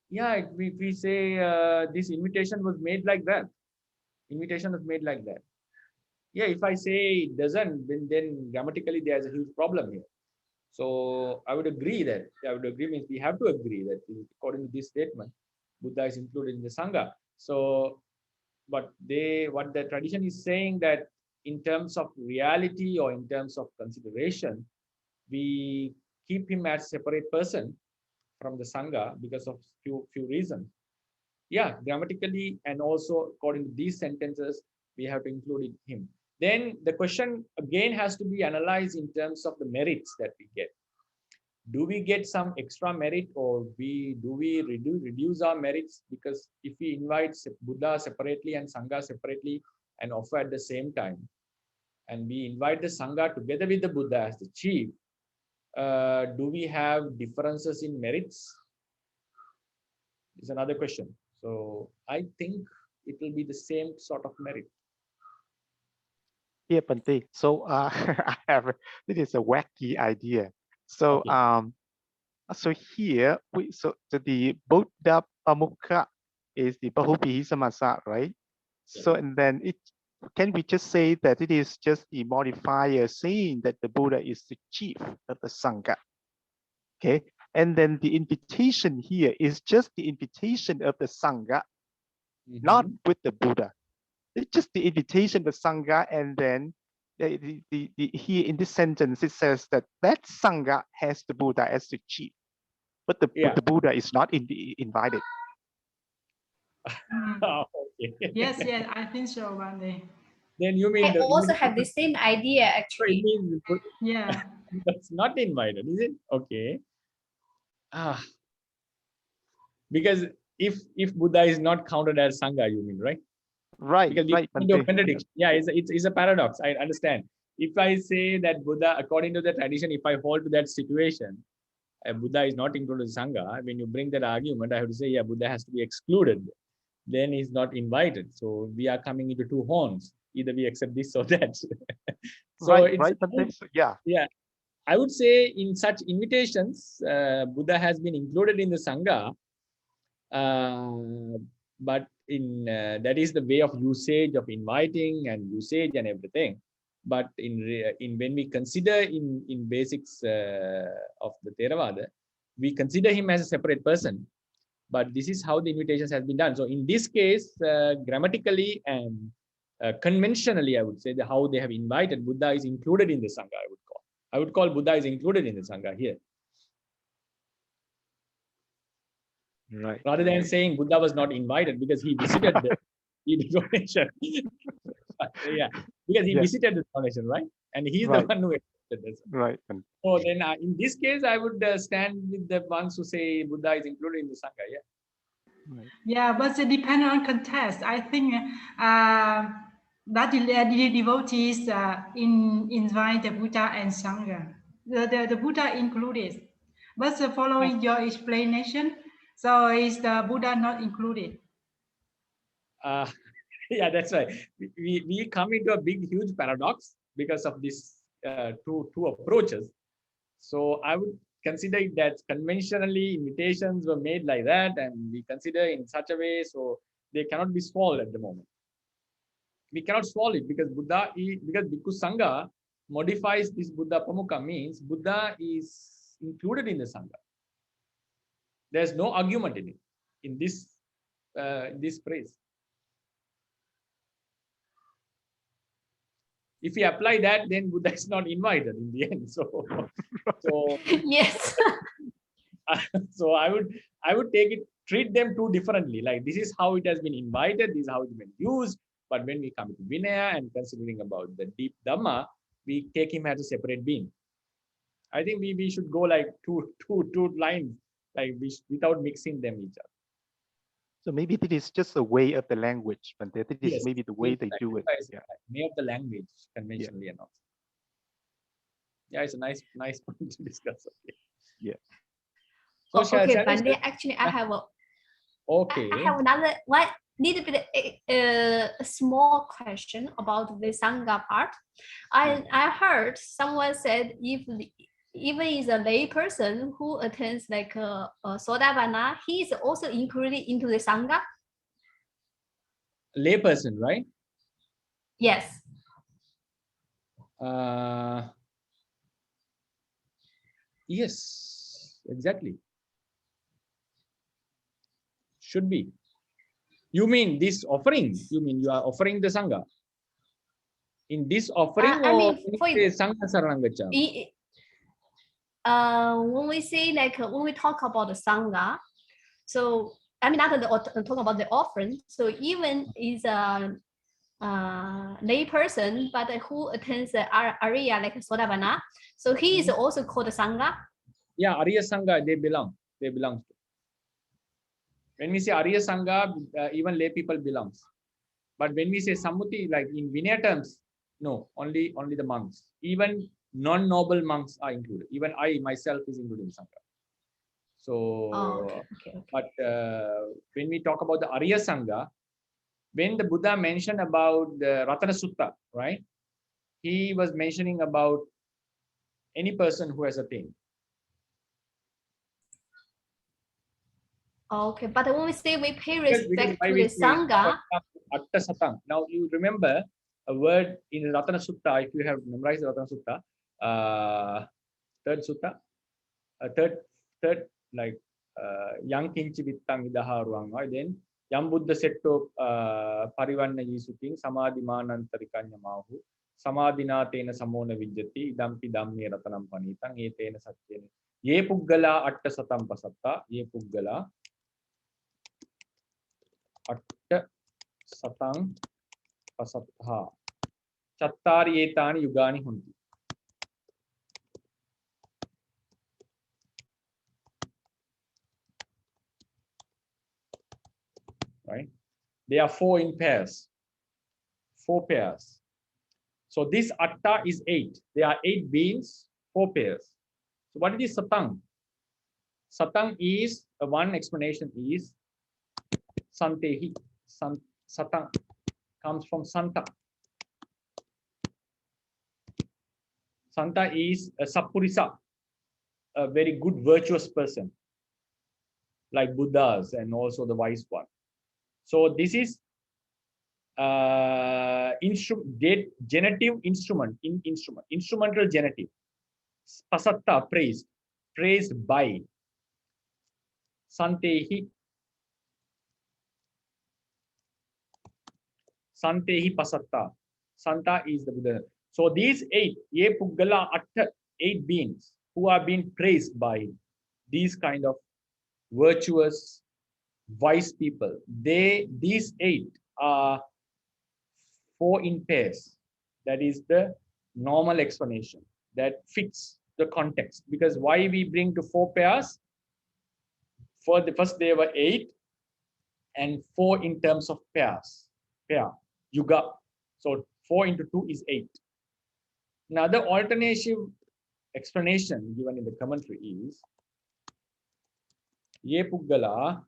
Yeah, we say this invitation was made like that. Invitation was made like that. Yeah, if I say it doesn't, then grammatically there's a huge problem here. So I would agree that, means we have to agree that according to this statement, Buddha is included in the Sangha. So, but what the tradition is saying that in terms of reality or in terms of consideration, we keep him as a separate person from the Sangha because of few reasons. Yeah, grammatically and also according to these sentences, we have to include him. Then the question again has to be analyzed in terms of the merits that we get. Do we get some extra merit, or do we reduce our merits? Because if we invite Buddha separately and Sangha separately and offer at the same time, and we invite the Sangha together with the Buddha as the chief, do we have differences in merits? Is another question. So I think it will be the same sort of merit. Yeah, Bhante. So this is a wacky idea. So so here the Buddha Pamukha is the Bahubihi Samasa, right? Yeah. So and then can we just say that it is just the modifier saying that the Buddha is the chief of the Sangha? Okay, and then the invitation here is just the invitation of the Sangha, not with the Buddha. It's just the invitation of the Sangha, and then here in this sentence it says that Sangha has the Buddha as the chief, but the Buddha is not invited. Okay. Yes, I think so, Bhante. Then you mean I also have the same idea actually. Yeah, that's not invited, is it? Okay. Because if Buddha is not counted as Sangha, you mean, right? Right, because right. Contradiction. Yeah, it's a paradox. I understand. If I say that Buddha, according to the tradition, if I hold to that situation, Buddha is not included in Sangha, when you bring that argument, I have to say, yeah, Buddha has to be excluded. Then he's not invited. So we are coming into two horns. Either we accept this or that. So right. Yeah. I would say in such invitations, Buddha has been included in the Sangha, but in that is the way of usage of inviting and usage and everything. But in when we consider in basics of the Theravada, we consider him as a separate person. But this is how the invitations have been done. So in this case, grammatically and conventionally, I would say how they have invited, Buddha is included in the Sangha. I would call Buddha is included in the Sangha here. Right. Rather than saying Buddha was not invited because he visited the donation. Yeah, because he visited the donation, right? And he's the one who accepted this. Right. So then in this case, I would stand with the ones who say Buddha is included in the Sangha. Yeah. Right. Yeah, but it depends on context. I think that the devotees invite the Buddha and Sangha, the Buddha included. But following your explanation, so is the Buddha not included? Yeah, that's right. We come into a huge paradox because of this two approaches. So I would consider it that conventionally invitations were made like that, and we consider in such a way, so they cannot be solved at the moment. We cannot solve it because Bhikkhu Sangha modifies this Buddha Pamukha, means Buddha is included in the Sangha. There's no argument in it, in this phrase. If we apply that, then Buddha is not invited in the end. So yes. So I would take it treat them too differently. Like this is how it has been invited, this is how it's been used. But when we come to Vinaya and considering about the deep Dhamma, we take him as a separate being. I think we should go like two lines, like without mixing them each other. So maybe it is just a way of the language, but that is Yes, maybe the way they like, do it. Yeah. Way of the language conventionally announced. Yeah, it's a nice point to discuss. Okay. Yeah. So okay, Bhante, actually I have okay. I have another one little bit a small question about the Sangha part. I heard someone said if even is a lay person who attends like a Sodavana, he is also included into the Sangha. Lay person, right? Yes. Yes, exactly. Should be. You mean this offering? You mean you are offering the Sangha? In this offering I mean, or for Sangha Saranagacha? When we say like when we talk about the Sangha, so I mean not talk about the offering. So even is a lay person, but who attends the area like Sodavana, so he is also called Sangha. Yeah, Arya Sangha, they belong. They belong to. When we say Arya Sangha, even lay people belongs. But when we say Sammuti, like in Vinaya terms, no, only the monks. Even non-noble monks are included. Even I myself is included in Sangha. So, okay. But when we talk about the Arya Sangha, when the Buddha mentioned about the Ratana Sutta, right? He was mentioning about any person who has attained. Okay, but when we say we pay respect to the Sangha, now you remember a word in Ratana Sutta, if you have memorized Ratana Sutta, third sutta, third like yang kinchi vittang idaharuang, then yam buddha setto parivanna yisuking samadhi manantarikanya mahu samadhina tena samona vijjati idampi dhamme ratanam panitang etena satyena ye puggala atta satam pasatta ye puggala atta satang pasattha chattari etani yugani hunti. Right? They are 4 in pairs. 4 pairs. So this atta is 8. There are 8 beings, 4 pairs. So what is satang? Satang is one explanation is santehi. Satang comes from santa. Santa is a sappurisa, a very good virtuous person, like Buddhas and also the wise one. So this is genitive instrument, instrumental genitive. Pasatta, praised by. Santehi pasatta. Santa is the Buddha. So these 8, ye puggala atta, 8 beings who are being praised by these kind of virtuous, wise people. These 8 are 4 in pairs. That is the normal explanation that fits the context. Because why we bring to 4 pairs? For the first there were 8 and 4 in terms of pairs. Pair, yuga. So 4 into 2 is 8. Another alternative explanation given in the commentary is ye puggala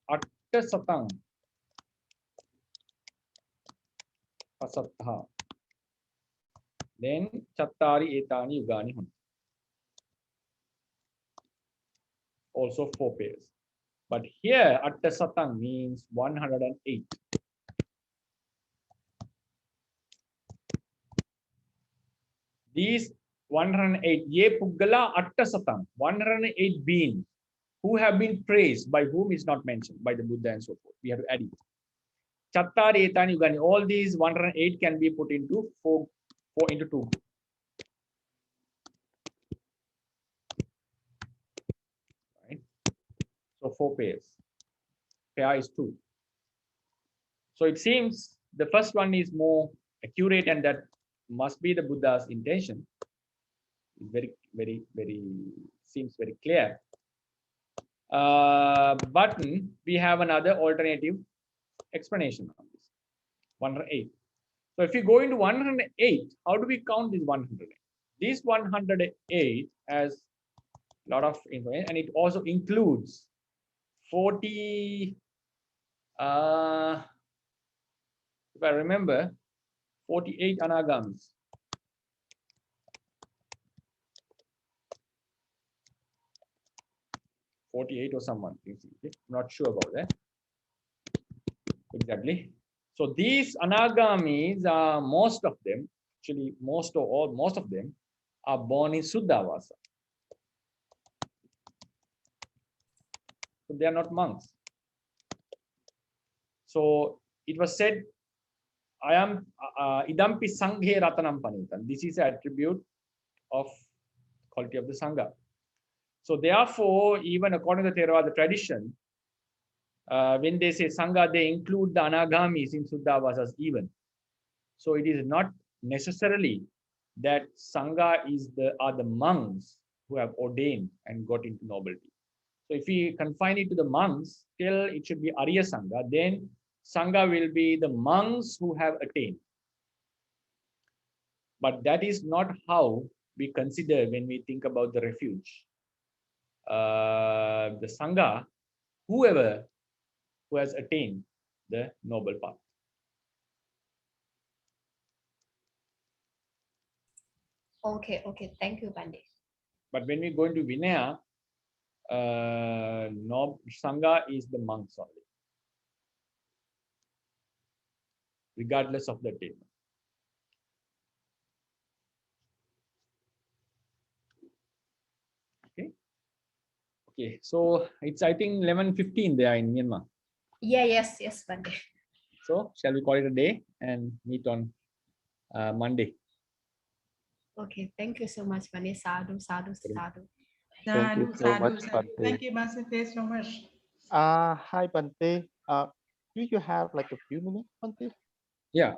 atta satang pasattha. Then chattari etani yugani hunti. Also 4 pairs. But here atta satang means 108. These 108 ye puggala atta satang, 108 beings who have been praised, by whom is not mentioned, by the Buddha and so forth. We have to add it. Chattari etani yugani. All these 108 can be put into 4 into 2. Right? So 4 pairs. Pair is 2. So it seems the first one is more accurate, and that must be the Buddha's intention. Very, very, very seems very clear. But we have another alternative explanation on this. 108. So if you go into 108, how do we count this 108? This 108 has a lot of information, and it also includes 40. If I remember, 48 anagamis. 48 or someone. I'm not sure about that exactly. So these anagamis are, most of them, actually most of them are born in Suppavāsā. So they are not monks. So it was said, I am idampi sanghe ratanam panitam. This is an attribute of quality of the Sangha. So therefore, even according to the Theravada tradition, when they say Sangha, they include the anagamis in Suppavāsas even. So it is not necessarily that Sangha are the monks who have ordained and got into nobility. So if we confine it to the monks, still it should be Arya Sangha. Then Sangha will be the monks who have attained. But that is not how we consider when we think about the refuge. The Sangha, whoever who has attained the noble path. Okay, thank you, Bhante. But when we go into Vinaya, Sangha is the monks only, regardless of the attainment. Okay, so it's, I think, 11:15 there in Myanmar. Yes, Bhante. So shall we call it a day and meet on Monday? Okay, thank you so much, Bhante. Sadhu. Thank you Sadhu, so much, sadhu. Bhante. Thank you, Master, so much. Hi, Bhante. Do you have like a few minutes, Bhante? Yeah.